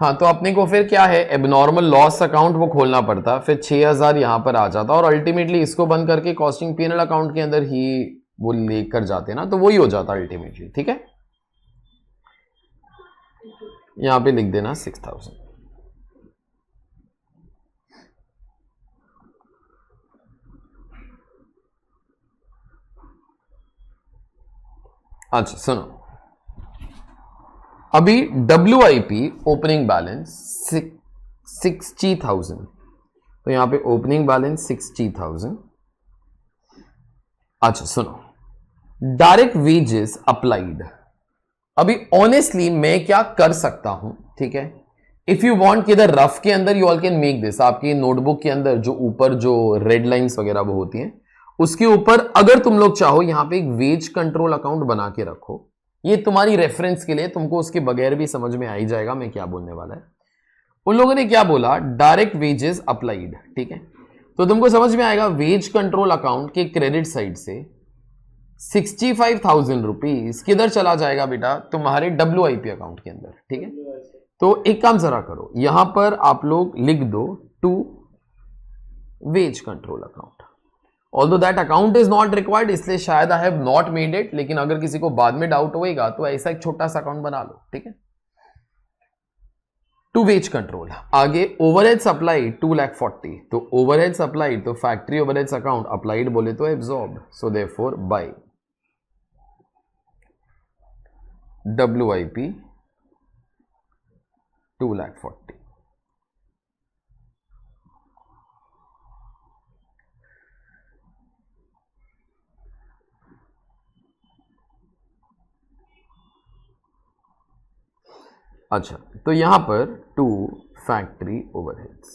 हाँ, तो अपने को फिर क्या है, एबनॉर्मल लॉस अकाउंट वो खोलना पड़ता, फिर 6,000 यहां पर आ जाता और अल्टीमेटली इसको बंद करके कॉस्टिंग P&L अकाउंट के अंदर ही वो लेकर जाते ना, तो वही हो जाता अल्टीमेटली, ठीक है। यहां पे लिख देना 6,000। अच्छा सुनो, अभी WIP ओपनिंग बैलेंस 60,000, तो यहां पे ओपनिंग बैलेंस 60,000। अच्छा सुनो, डायरेक्ट वेजेस अप्लाइड, अभी ऑनेस्टली मैं क्या कर सकता हूं, ठीक है, इफ यू वांट कि इधर रफ के अंदर you all can make this, आपकी नोटबुक के अंदर जो ऊपर जो रेड लाइंस वगैरह वो होती हैं उसके ऊपर अगर तुम लोग चाहो यहां पे एक वेज कंट्रोल अकाउंट बना के रखो, ये तुम्हारी रेफरेंस के लिए, तुमको उसके बगैर भी समझ में आ ही जाएगा मैं क्या बोलने वाला है। उन लोगों ने क्या बोला, डायरेक्ट वेजेस अप्लाइड, ठीक है। तो तुमको समझ में आएगा वेज कंट्रोल अकाउंट के क्रेडिट साइड से 65,000 रुपीज किधर चला जाएगा बेटा, तुम्हारे WIP अकाउंट के अंदर, ठीक है। तो एक काम जरा करो, यहां पर आप लोग लिख दो to wage control account. Although that account is not required, इसलिए शायद I have not made it, लेकिन अगर किसी को बाद में डाउट होएगा तो ऐसा एक छोटा सा अकाउंट बना लो, ठीक है। To wage control. आगे ओवरहेड्स अप्लाइड 2,40,000, तो ओवरहेड्स अप्लाइड, तो फैक्ट्री ओवरहेड्स अकाउंट अप्लाइड बोले तो absorb, so therefore by WIP 2,40,000। अच्छा, तो यहां पर टू फैक्ट्री ओवरहेड्स,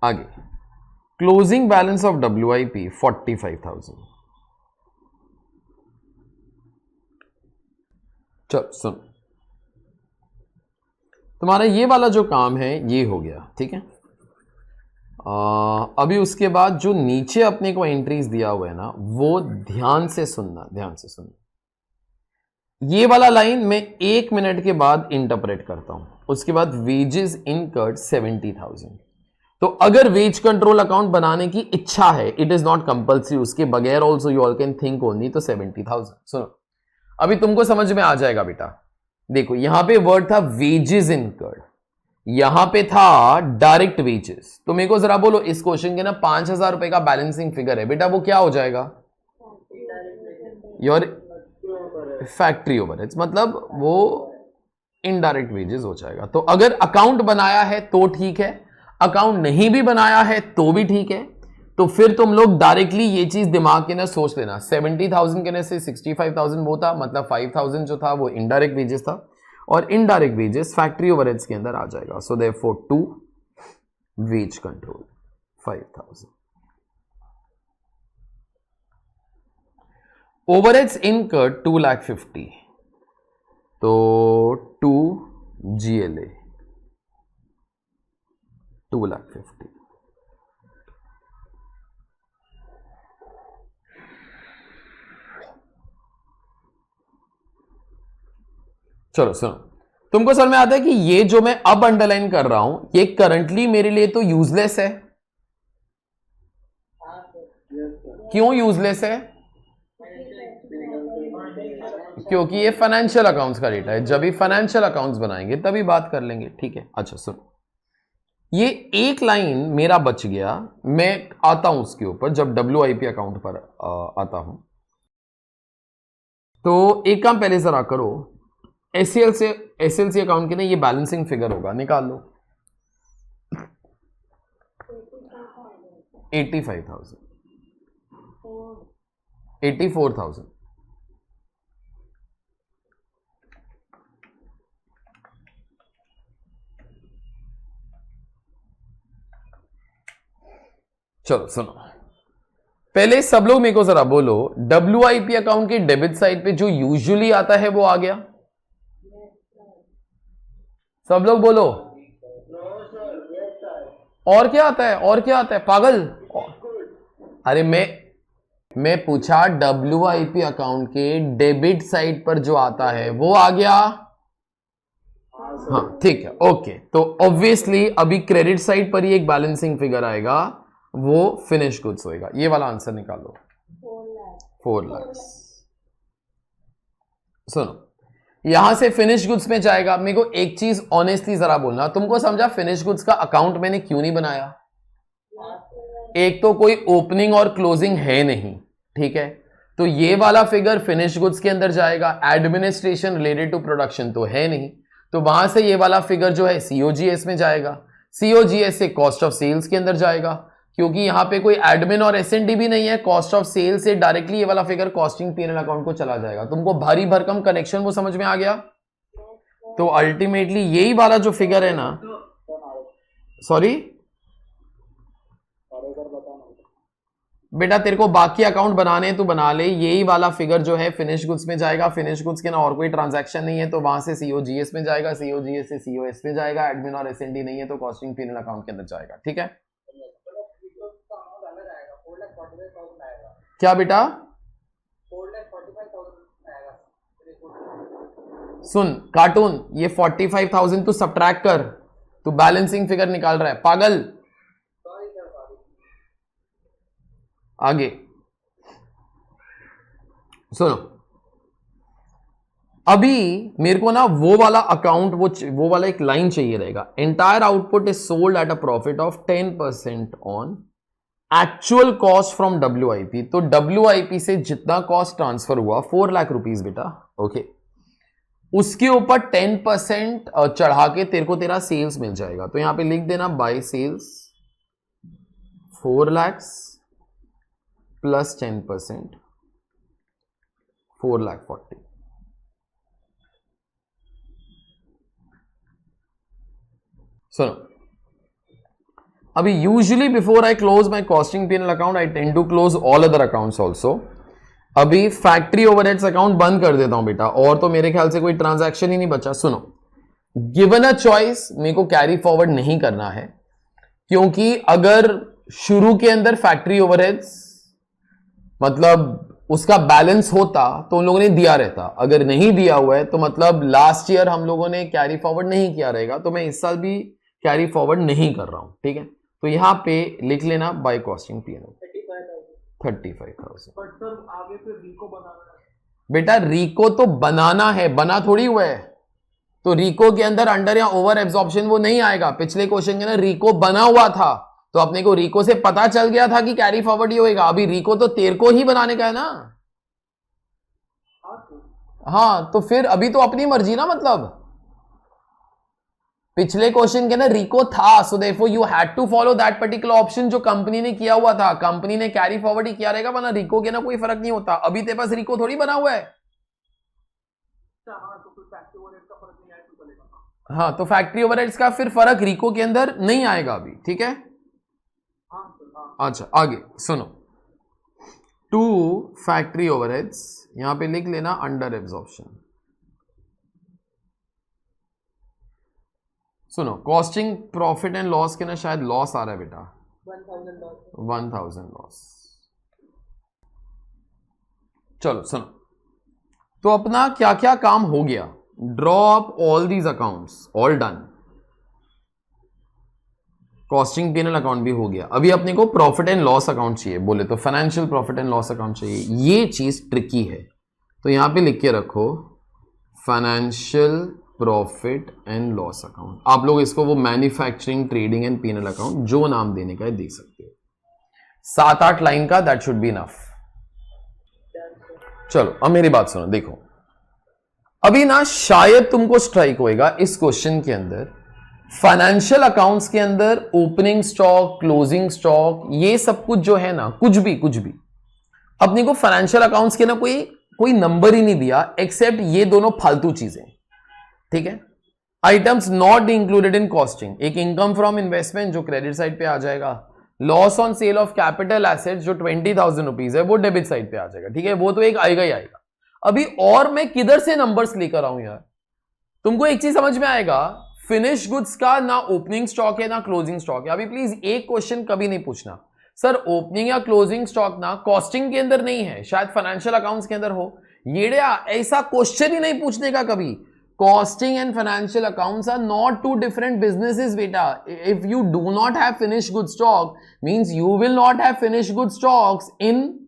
आगे क्लोजिंग बैलेंस ऑफ WIP 45,000। चल सुन, तुम्हारा ये वाला जो काम है ये हो गया, ठीक है। अभी उसके बाद जो नीचे अपने को एंट्रीज दिया हुआ है ना, वो ध्यान से सुनना, ध्यान से सुनना। ये वाला लाइन मैं 1 मिनट के बाद इंटरप्रेट करता हूं, उसके बाद वेजेस इनकर्ड 70,000। तो अगर वेज कंट्रोल अकाउंट बनाने की इच्छा है, इट इज नॉट कंपल्सरी, उसके बगैर also you all can think only, तो 70,000। सुनो, अभी तुमको समझ में आ जाएगा बेटा। देखो यहां पे वर्ड था वेजेस इनकर्ड, यहां पे था डायरेक्ट वेजेस। तो मेरे को जरा बोलो, इस क्वेश्चन के ना 5,000 रुपए का बैलेंसिंग फिगर है बेटा, वो क्या हो जाएगा, योर फैक्ट्री ओवरहेड्स, मतलब वो इनडायरेक्ट वेजेस हो जाएगा। तो अगर अकाउंट बनाया है तो ठीक है, अकाउंट नहीं भी बनाया है तो भी ठीक है। तो फिर तुम लोग डायरेक्टली ये चीज दिमाग के ना सोच लेना, 70,000 के ना से 65,000 वो था, मतलब 5,000 जो था वो इनडायरेक्ट वेजेस था, और इनडायरेक्ट वेजेस फैक्ट्री ओवरहेड्स के अंदर आ जाएगा। So therefore to wage control 5,000। Overheads incurred 2,50,000, तो 2 GLA 2,50,000। चलो सुनो, तुमको समझ में आता है कि ये जो मैं अब अंडरलाइन कर रहा हूं ये करंटली मेरे लिए तो यूजलेस है। क्यों यूजलेस है, क्योंकि ये फाइनेंशियल अकाउंट्स का डेटा है, जब भी फाइनेंशियल अकाउंट्स बनाएंगे तभी बात कर लेंगे, ठीक है। अच्छा सुनो, ये एक लाइन मेरा बच गया, मैं आता हूं उसके ऊपर जब WIP अकाउंट पर आता हूं। तो एक काम पहले जरा करो, SLC अकाउंट के ना ये बैलेंसिंग फिगर होगा, निकाल लो। 85,000 84,000। चलो सुनो, पहले सब लोग मेरे को जरा बोलो, WIP अकाउंट के डेबिट साइड पे जो यूजुअली आता है वो आ गया? सब लोग बोलो, और क्या आता है, और क्या आता है पागल? अरे मैं पूछा WIP अकाउंट के डेबिट साइड पर जो आता है वो आ गया? हाँ ठीक है, ओके। तो ऑब्वियसली अभी क्रेडिट साइड पर ही एक बैलेंसिंग फिगर आएगा, वो फिनिश गुड्स होएगा। ये वाला आंसर निकालो, 4 लाख। सुनो, यहां से फिनिश गुड्स में जाएगा। मेरे को एक चीज ऑनेस्टली जरा बोलना, तुमको समझा फिनिश गुड्स का अकाउंट मैंने क्यों नहीं बनाया? एक तो कोई ओपनिंग और क्लोजिंग है नहीं, ठीक है, तो ये वाला फिगर फिनिश गुड्स के अंदर जाएगा। एडमिनिस्ट्रेशन रिलेटेड टू प्रोडक्शन तो है नहीं, तो वहां से ये वाला फिगर जो है COGS में जाएगा। COGS से कॉस्ट ऑफ सेल्स के अंदर जाएगा, क्योंकि यहां पे कोई एडमिन और S&D भी नहीं है। कॉस्ट ऑफ सेल से डायरेक्टली ये वाला फिगर कॉस्टिंग P&L अकाउंट को चला जाएगा। तुमको भारी भरकम कनेक्शन वो समझ में आ गया? तो अल्टीमेटली यही वाला जो फिगर है ना, सॉरी बेटा तेरे को बाकी अकाउंट बनाने तो बना ले, यही वाला फिगर जो है फिनिश गुड्स में जाएगा, फिनिश गुड्स के ना और कोई ट्रांजैक्शन नहीं है तो वहां से सीओजीएस में जाएगा, सीओजीएस से सीओएस में जाएगा, एडमिन और एसएनडी नहीं है तो कॉस्टिंग पीनल अकाउंट के अंदर जाएगा। ठीक है क्या बेटा? सुन कार्टून, ये 45,000 तू सब्ट्रैक्ट कर, तू बैलेंसिंग फिगर निकाल रहा है पागल। आगे सुनो, अभी मेरे को ना वो वाला अकाउंट, वो वाला एक लाइन चाहिए रहेगा, entire output is sold at a profit of 10% on actual cost from WIP। तो WIP से जितना कॉस्ट ट्रांसफर हुआ 4 लाख रुपीस बेटा, ओके, उसके ऊपर 10% चढ़ा के तेरे को तेरा सेल्स मिल जाएगा। तो यहां पे लिख देना बाय सेल्स 4 लाख प्लस 10% 4,40,000। सुनो, अभी usually before I close my costing PNL account I tend to close all other accounts also. अभी फैक्ट्री ओवरहेड्स अकाउंट बंद कर देता हूं बेटा, और तो मेरे ख्याल से कोई ट्रांजैक्शन ही नहीं बचा। सुनो, गिवन अ चॉइस मेरे को कैरी फॉरवर्ड नहीं करना है, क्योंकि अगर शुरू के अंदर फैक्ट्री ओवरहेड्स मतलब उसका बैलेंस होता तो उन लोगों ने दिया रहता, अगर नहीं दिया हुआ है तो मतलब लास्ट ईयर हम लोगों ने कैरी फॉरवर्ड नहीं किया रहेगा, तो मैं इस साल भी कैरी फॉरवर्ड नहीं कर रहा हूं। ठीक है, तो यहां पे लिख लेना बाय कॉस्टिंग पीएनएल 35,000। आगे फिर रिको बनाना है बेटा, रिको तो बनाना है, बना थोड़ी हुआ है, तो रिको के अंदर अंडर या ओवर एब्जॉर्प्शन वो नहीं आएगा। पिछले क्वेश्चन के अंदर रिको बना हुआ था, तो अपने को रिको से पता चल गया था कि कैरी फॉरवर्ड ही होएगा। अभी रिको तो तेरे को ही बनाने का है ना। हाँ, तो फिर अभी तो अपनी मर्जी ना, मतलब पिछले क्वेश्चन के अंदर रिको था, so therefore you had to follow that particular option जो कंपनी ने किया हुआ था। कंपनी ने कैरी फॉरवर्ड ही किया रहेगा, वरना रिको के ना कोई फर्क नहीं होता। अभी तेरे पास रिको थोड़ी बना हुआ है। हाँ, तो फैक्ट्री ओवरहेड्स का फिर फर्क रिको के अंदर नहीं आएगा अभी। ठीक है, अच्छा आगे सुनो, टू फैक्ट्री ओवरहेड्स यहां पे लिख लेना अंडर एब्जॉर्प्शन। सुनो, कॉस्टिंग प्रॉफिट एंड लॉस के ना शायद लॉस आ रहा है बेटा, 1,000 लॉस। चलो सुनो, तो अपना क्या क्या काम हो गया, draw up all these accounts, all done. Costing PNL account भी हो गया। अभी अपने को प्रॉफिट एंड लॉस अकाउंट चाहिए, बोले तो financial profit and loss account चाहिए। ये चीज ट्रिकी है, तो यहां पे लिख के रखो financial profit and loss account. आप लोग इसको वो manufacturing trading and PNL account जो नाम देने का है दे सकते हो। 7-8 लाइन का, दैट शुड बी इनफ। चलो अब मेरी बात सुनो, देखो अभी ना शायद तुमको स्ट्राइक होएगा इस क्वेश्चन के अंदर, फाइनेंशियल अकाउंट्स के अंदर ओपनिंग स्टॉक, क्लोजिंग स्टॉक, ये सब कुछ जो है ना, कुछ भी अपने को फाइनेंशियल अकाउंट्स के ना कोई नंबर ही नहीं दिया, एक्सेप्ट ये दोनों फालतू चीजें। ठीक है, items not included in costing, एक इनकम फ्रॉम इन्वेस्टमेंट जो क्रेडिट साइड पे आ जाएगा, loss on sale of capital assets जो 20,000 रुपीज है वो डेबिट साइड पे आ जाएगा। ठीक है, वो तो एक आएगा ही आएगा। अभी और मैं किधर से नंबर्स लेकर आऊं यार? तुमको एक चीज समझ में आएगा, फिनिश गुड्स का ना ओपनिंग स्टॉक है ना क्लोजिंग स्टॉक है। अभी प्लीज एक क्वेश्चन कभी नहीं पूछना, सर ओपनिंग या क्लोजिंग स्टॉक ना कॉस्टिंग के अंदर नहीं है, शायद फाइनेंशियल अकाउंट्स के अंदर हो। येड़िया, ऐसा क्वेश्चन ही नहीं पूछने का कभी। Costing and financial accounts are not two different businesses बेटा। If you do not have finish good stock means you will not have finish good stocks in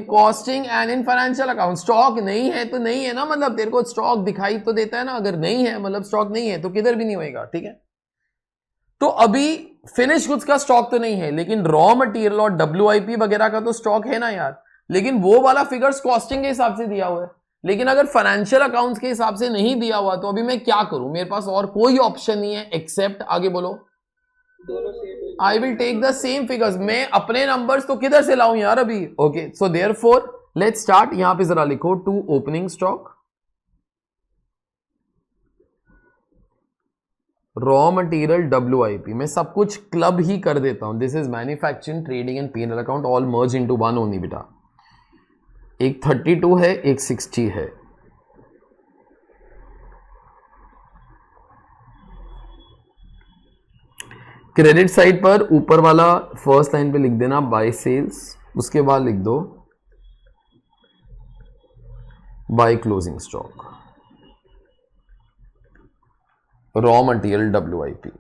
costing and in financial account. Stock नहीं है तो नहीं है ना, मतलब तेरे को स्टॉक दिखाई तो देता है ना, अगर नहीं है मतलब स्टॉक नहीं है तो किधर भी नहीं होएगा। ठीक है, तो अभी फिनिश गुड्स का स्टॉक तो नहीं है, लेकिन रॉ मटेरियल और WIP वगैरह का तो स्टॉक है ना यार, लेकिन वो वाला फिगर्स कॉस्टिंग के हिसाब से दिया हुआ है। लेकिन अगर फाइनेंशियल अकाउंट्स के हिसाब से नहीं दिया हुआ तो अभी मैं क्या करूं? मेरे पास और कोई ऑप्शन नहीं है एक्सेप्ट, आगे बोलो, I will take the same figures. मैं अपने नंबर्स तो किधर से लाऊं यार अभी? Okay, so therefore let's start. यहां पे जरा लिखो to opening stock, raw material WIP, मैं सब कुछ क्लब ही कर देता हूं. This is manufacturing, trading and P&L account all merge into one only बेटा. एक 32 है, एक 60 है. क्रेडिट साइड पर ऊपर वाला फर्स्ट लाइन पे लिख देना बाय सेल्स, उसके बाद लिख दो by closing stock, raw material WIP.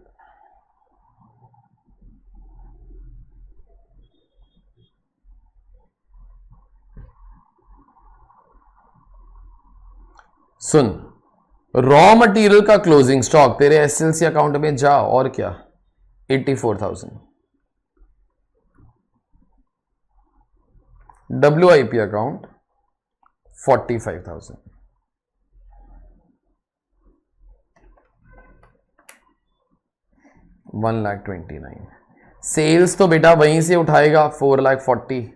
Soon, raw material का क्लोजिंग स्टॉक तेरे SLC अकाउंट में जा, और क्या, 84,000. WIP account 45,000. $1,29,000. सेल्स तो बेटा वहीं से उठाएगा, 4,40,000.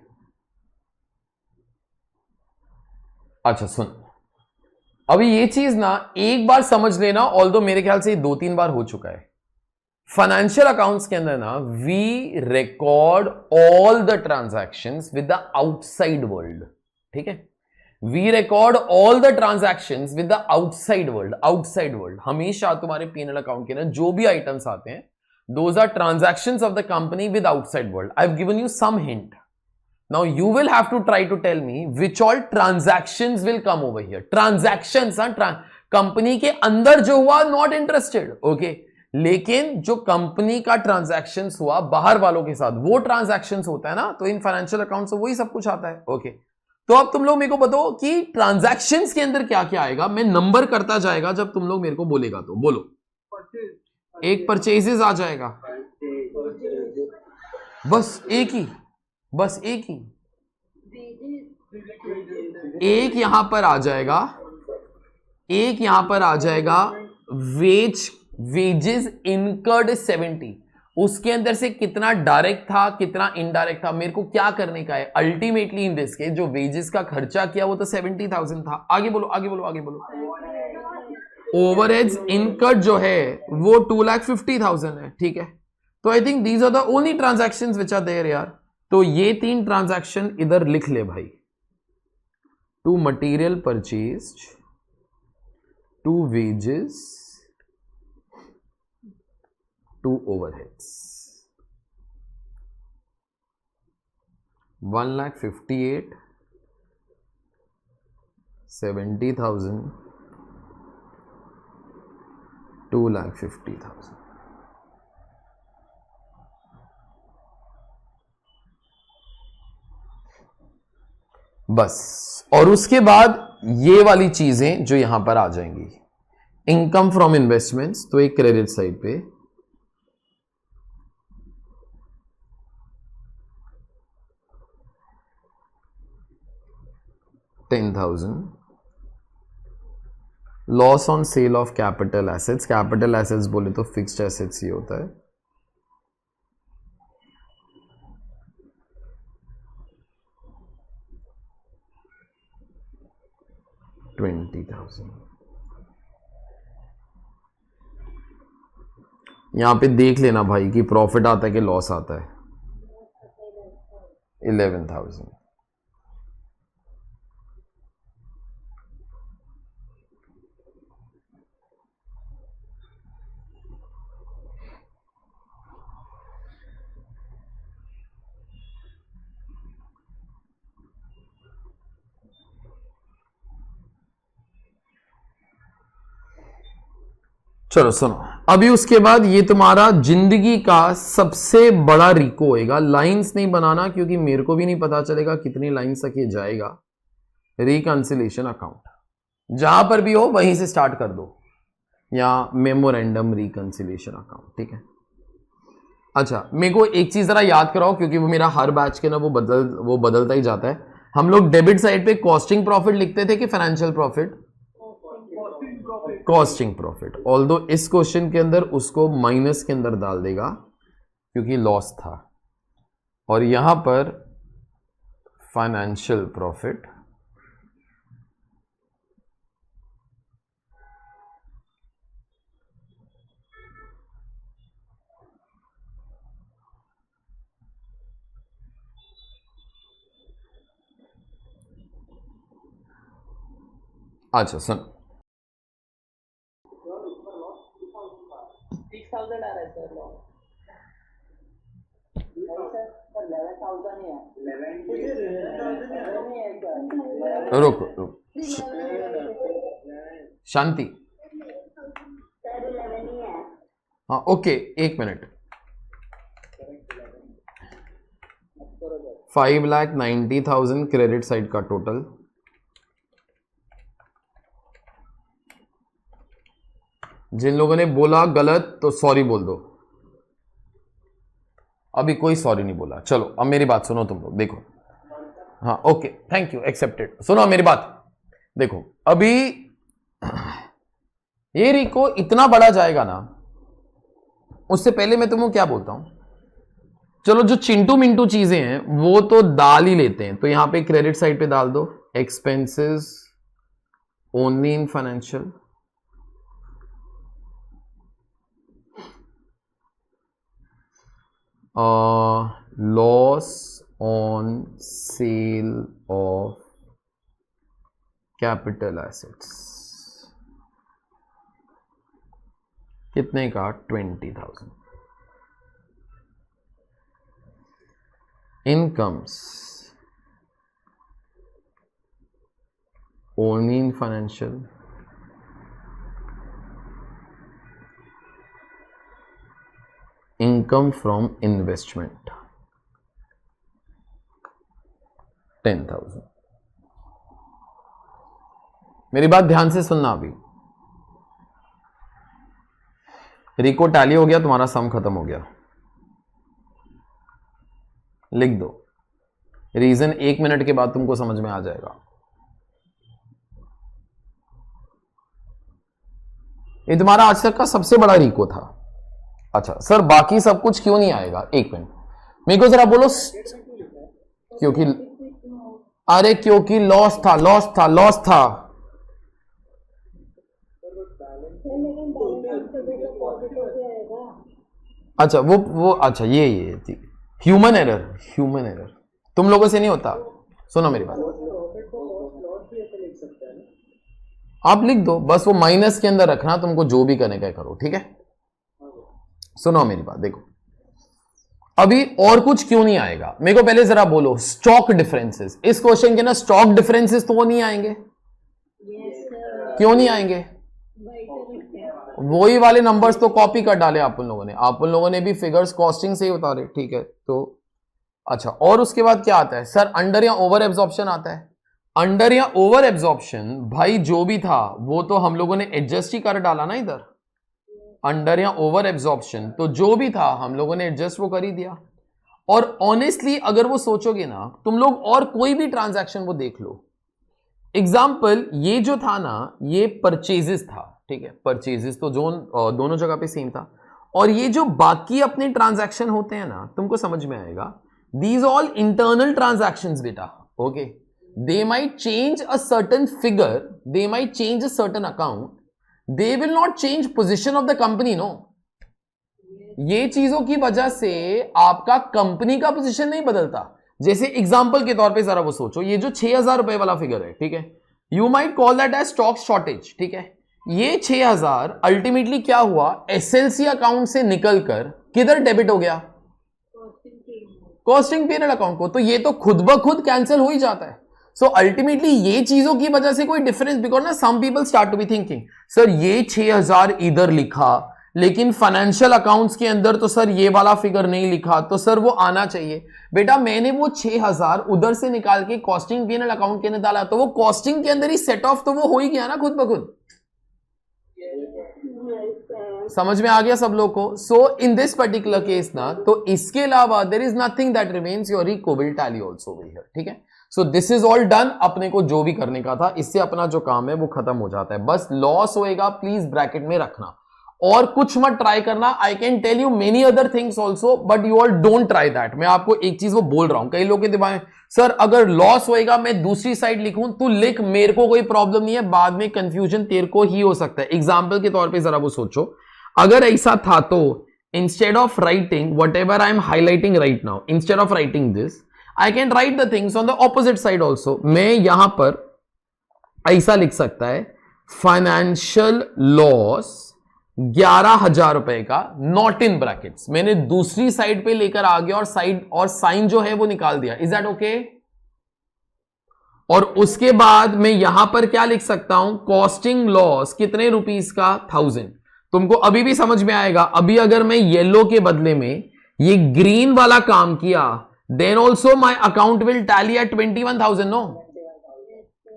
अच्छा सुन, अभी ये चीज ना एक बार समझ लेना, ऑल्दो मेरे ख्याल से 2-3 बार हो चुका है. फाइनेंशियल अकाउंट्स के अंदर ना we record all the transactions with the outside world. ठीक है, we record all the transactions with the outside world. Outside world हमेशा तुम्हारे P&L अकाउंट के अंदर जो भी आइटम्स आते हैं, those are transactions of the company with outside world. I have given you some hint. Now you will have to try to tell me which all transactions will come over here. Transactions company के अंदर जो हुआ, not interested. Okay, लेकिन जो company का transactions हुआ बाहर वालों के साथ, वो ट्रांजैक्शंस होता है ना, तो इन फाइनेंशियल अकाउंट से वही सब कुछ आता है. ओके, तो अब तुम लोग मेरे को बताओ कि ट्रांजैक्शंस के अंदर क्या क्या आएगा. मैं नंबर करता जाएगा, जब तुम लोग मेरे को बोलेगा तो बोलो. एक परचेजेस आ जाएगा, बस एक ही, बस एक ही. एक यहां पर आ जाएगा, एक यहां पर आ जाएगा वेजेस इनकर्ड 70. उसके अंदर से कितना डायरेक्ट था, कितना इनडायरेक्ट था, मेरे को क्या करने का है. अल्टीमेटली इन दिस केस जो वेजेस का खर्चा किया वो तो 70,000 था. आगे बोलो, आगे बोलो, आगे बोलो. ओवरहेड्स इनकर्ड जो है वो 2,50,000 है. ठीक है, तो I think these are the only transactions which are there यार. तो ये 3 ट्रांजैक्शन इधर लिख ले भाई. To material purchased, to wages, to overheads. 1,58,000, 70,000, 2,50,000. बस, और उसके बाद ये वाली चीजें जो यहां पर आ जाएंगी, इनकम फ्रॉम इन्वेस्टमेंट्स, तो एक क्रेडिट साइड पे 10,000. Loss on sale of capital assets, capital assets बोले तो फिक्स्ड एसेट्स ही होता है. 20,000. यहां पे देख लेना भाई कि प्रॉफिट आता है कि लॉस आता है. 11,000. चलो सुनो, अभी उसके बाद ये तुम्हारा जिंदगी का सबसे बड़ा रिको होएगा. लाइंस नहीं बनाना क्योंकि मेरे को भी नहीं पता चलेगा कितनी लाइंस तक ये जाएगा. रिकंसिलेशन अकाउंट, जहां पर भी हो वहीं से स्टार्ट कर दो, या मेमोरेंडम रिकंसिलेशन अकाउंट. ठीक है, अच्छा मेरे को एक चीज जरा याद कराओ, क्योंकि वो मेरा हर बैच के ना वो बदलता ही जाता है. हम लोग डेबिट साइड पे कॉस्टिंग प्रॉफिट लिखते थे कि financial profit? Costing profit. Although इस क्वेश्चन के अंदर उसको माइनस के अंदर डाल देगा क्योंकि लॉस था, और यहां पर फाइनेंशियल प्रॉफिट. अच्छा सुन, 6,000 आ रहा है सर लॉस। सर 11,000 ही है। 11,000 रुक रुक, शांति, हाँ ओके, एक मिनट। 5,90,000 क्रेडिट साइड का टोटल, जिन लोगों ने बोला गलत तो सॉरी बोल दो। अभी कोई सॉरी नहीं बोला, चलो अब मेरी बात सुनो तुम लोग, देखो, हाँ ओके थैंक यू एक्सेप्टेड। सुनो मेरी बात, देखो अभी ये रिको इतना बड़ा जाएगा ना, उससे पहले मैं तुमको क्या बोलता हूं, चलो जो चिंटू मिंटू चीजें हैं वो तो डाल ही लेते हैं, तो यहां पे क्रेडिट साइड पे डाल दो expenses only in financial, loss on sale of capital assets कितने का, 20,000। Incomes only in financial, income from investment 10,000। मेरी बात ध्यान से सुनना, अभी रिको टैली हो गया, तुम्हारा सम खत्म हो गया, लिख दो, रीजन 1 मिनट के बाद तुमको समझ में आ जाएगा। ये तुम्हारा आज तक का सबसे बड़ा रिको था। अच्छा सर बाकी सब कुछ क्यों नहीं आएगा, 1 मिनट मेरे को जरा बोलो, क्योंकि अरे क्योंकि लॉस था, लॉस था, लॉस था। अच्छा वो अच्छा ये ह्यूमन एरर, ह्यूमन एरर तुम लोगों से नहीं होता। सुनो मेरी बात, आप लिख दो, बस वो माइनस के अंदर रखना, तुमको जो भी करने का करो, ठीक है। सुनो मेरी बात, देखो अभी और कुछ क्यों नहीं आएगा, मेरे को पहले जरा बोलो स्टॉक डिफरेंसेस, इस क्वेश्चन के ना स्टॉक डिफरेंसेस तो वो नहीं आएंगे, क्यों नहीं आएंगे, वही वाले नंबर्स तो कॉपी कर डाले आप उन लोगों ने भी फिगर्स कॉस्टिंग से ही उतारे, ठीक है। तो अच्छा, और उसके बाद क्या आता है सर, अंडर या ओवर एब्जॉर्प्शन आता है। अंडर या ओवर एब्जॉर्प्शन भाई जो भी था वो तो हम लोगों ने एडजस्ट ही कर डाला ना इधर, अंडर या ओवर एब्जॉर्प्शन तो जो भी था हम लोगों ने एडजस्ट वो कर ही दिया। और ऑनेस्टली अगर वो सोचोगे ना तुम लोग, और कोई भी ट्रांजैक्शन वो देख लो, एग्जाम्पल ये जो था ना ये परचेजेस था, ठीक है, परचेजेस तो दोनों जगह पे सेम था। और ये जो बाकी अपने ट्रांजैक्शन होते हैं ना, तुमको समझ में आएगा, दीज ऑल इंटरनल ट्रांजैक्शंस बेटा, okay, they might change a certain figure, they might change a certain account, they will not change position of the company, no. ये चीजों की वजह से आपका कंपनी का पोजीशन नहीं बदलता। जैसे एग्जांपल के तौर पे जरा वो सोचो, ये जो 6,000 रुपए वाला फिगर है, ठीक है, you might call that as stock shortage, ठीक है। ये 6,000 अल्टीमेटली क्या हुआ, एसएलसी अकाउंट से निकलकर किधर डेबिट हो गया, कॉस्टिंग पीरियड अकाउंट को, तो ये तो खुद ब खुद कैंसिल हो ही जाता है। सो अल्टीमेटली ये चीजों की वजह से कोई डिफरेंस, बिकॉज ना some people start to be thinking sir ये 6,000 इधर लिखा लेकिन फाइनेंशियल अकाउंट्स के अंदर तो सर ये वाला फिगर नहीं लिखा, तो सर वो आना चाहिए। बेटा मैंने वो 6,000 उधर से निकाल के कॉस्टिंग पीरियड अकाउंट के अंदर डाला, तो वो कॉस्टिंग के अंदर ही सेट ऑफ तो वो हो ही गया ना खुद ब खुद। समझ में आ गया सब लोग को। So in this particular case ना, तो इसके अलावा there is nothing that remains, your रिको will tally also over here, ठीक है। So this is all done, अपने को जो भी करने का था इससे अपना जो काम है वो खत्म हो जाता है। बस लॉस होएगा प्लीज ब्रैकेट में रखना, और कुछ मत ट्राई करना। I can tell you many other things also, but you all don't try that. मैं आपको एक चीज वो बोल रहा हूं, कई लोग के दिमाग में सर अगर लॉस होएगा मैं दूसरी साइड लिखूं, तू लिख, मेरे को कोई प्रॉब्लम नहीं है, बाद में कंफ्यूजन तेरे को ही हो सकता है। एग्जाम्पल के तौर पर जरा वो सोचो, अगर ऐसा था तो instead of writing what ever I am highlighting right now, instead of writing this I can write the things on the opposite side also. मैं यहां पर ऐसा लिख सकता है फाइनेंशियल लॉस 11,000 रुपए का, नॉट इन ब्रैकेट्स, मैंने दूसरी साइड पे लेकर आ गया और साइड और साइन जो है वो निकाल दिया. Is that okay? और उसके बाद मैं यहां पर क्या लिख सकता हूं, कॉस्टिंग लॉस कितने रुपीस का, 1000. तुमको अभी भी समझ में आएगा. अभी अगर मैं येलो के बदले में ये ग्रीन वाला काम किया, then also my account will tally at 21,000. No,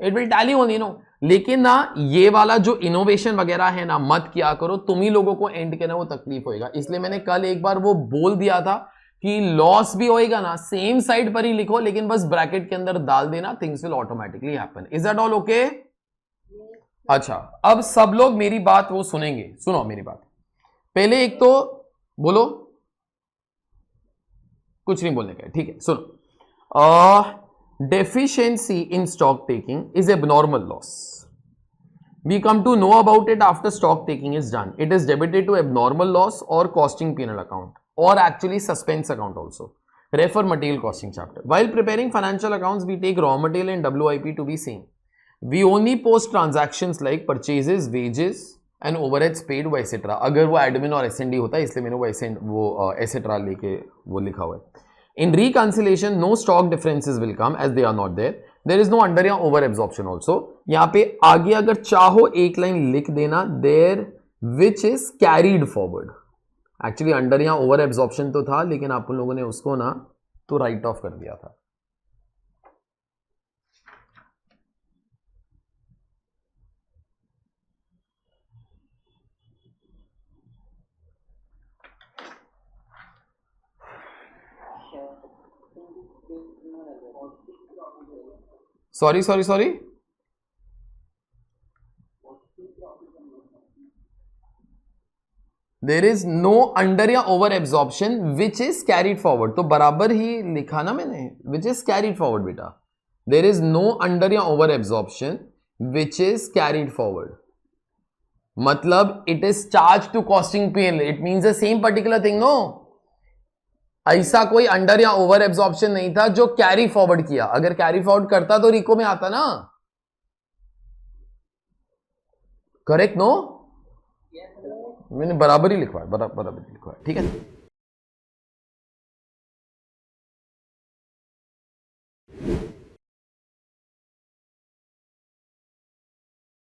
it will tally only. No, लेकिन ना ये वाला जो इनोवेशन वगैरह है ना, मत किया करो. तुम ही लोगों को एंड के ना वो तकलीफ होएगा. इसलिए मैंने कल एक बार वो बोल दिया था कि लॉस भी होएगा ना, सेम साइड पर ही लिखो, लेकिन बस ब्रैकेट के अंदर डाल देना. Things will automatically happen. Is that all okay? अच्छा, अब सब लोग मेरी बात वो सुनेंगे. सुनो मेरी बात. पहले एक तो बोलो, कुछ नहीं बोलने का, ठीक है. सुनो, deficiency in stock taking is abnormal loss. We come to know about it after stock taking is done. It is debited to abnormal loss or costing P&L account, or actually suspense account also. Refer material costing chapter. While preparing financial accounts, we take raw material and WIP to be same. We only post transactions like purchases, wages and overheads paid etc. अगर वो admin और S&D होता है, इसलिए मैंने वो etc. लेके वो लिखा हुआ है. In reconciliation, no stock differences will come as they are not there. There is no under या over absorption also. यहाँ पे आगे अगर चाहो एक लाइन लिख देना, there which is carried forward. Actually under या over absorption तो था, लेकिन आप लोगों ने उसको ना तो राइट ऑफ कर दिया था. Sorry. There is no under या over absorption which is carried forward. तो बराबर ही लिखा ना मैंने, विच इज कैरीड फॉरवर्ड बेटा. देर इज नो अंडर या over absorption which is carried forward. मतलब it is charge to costing P&L. It means the same particular thing. No, ऐसा कोई अंडर या ओवर एब्जॉर्प्शन नहीं था जो कैरी फॉरवर्ड किया. अगर कैरी फॉरवर्ड करता तो रिको में आता ना. करेक्ट? नो, मैंने बराबर ही लिखवाया, बराबर लिखवाया, ठीक है.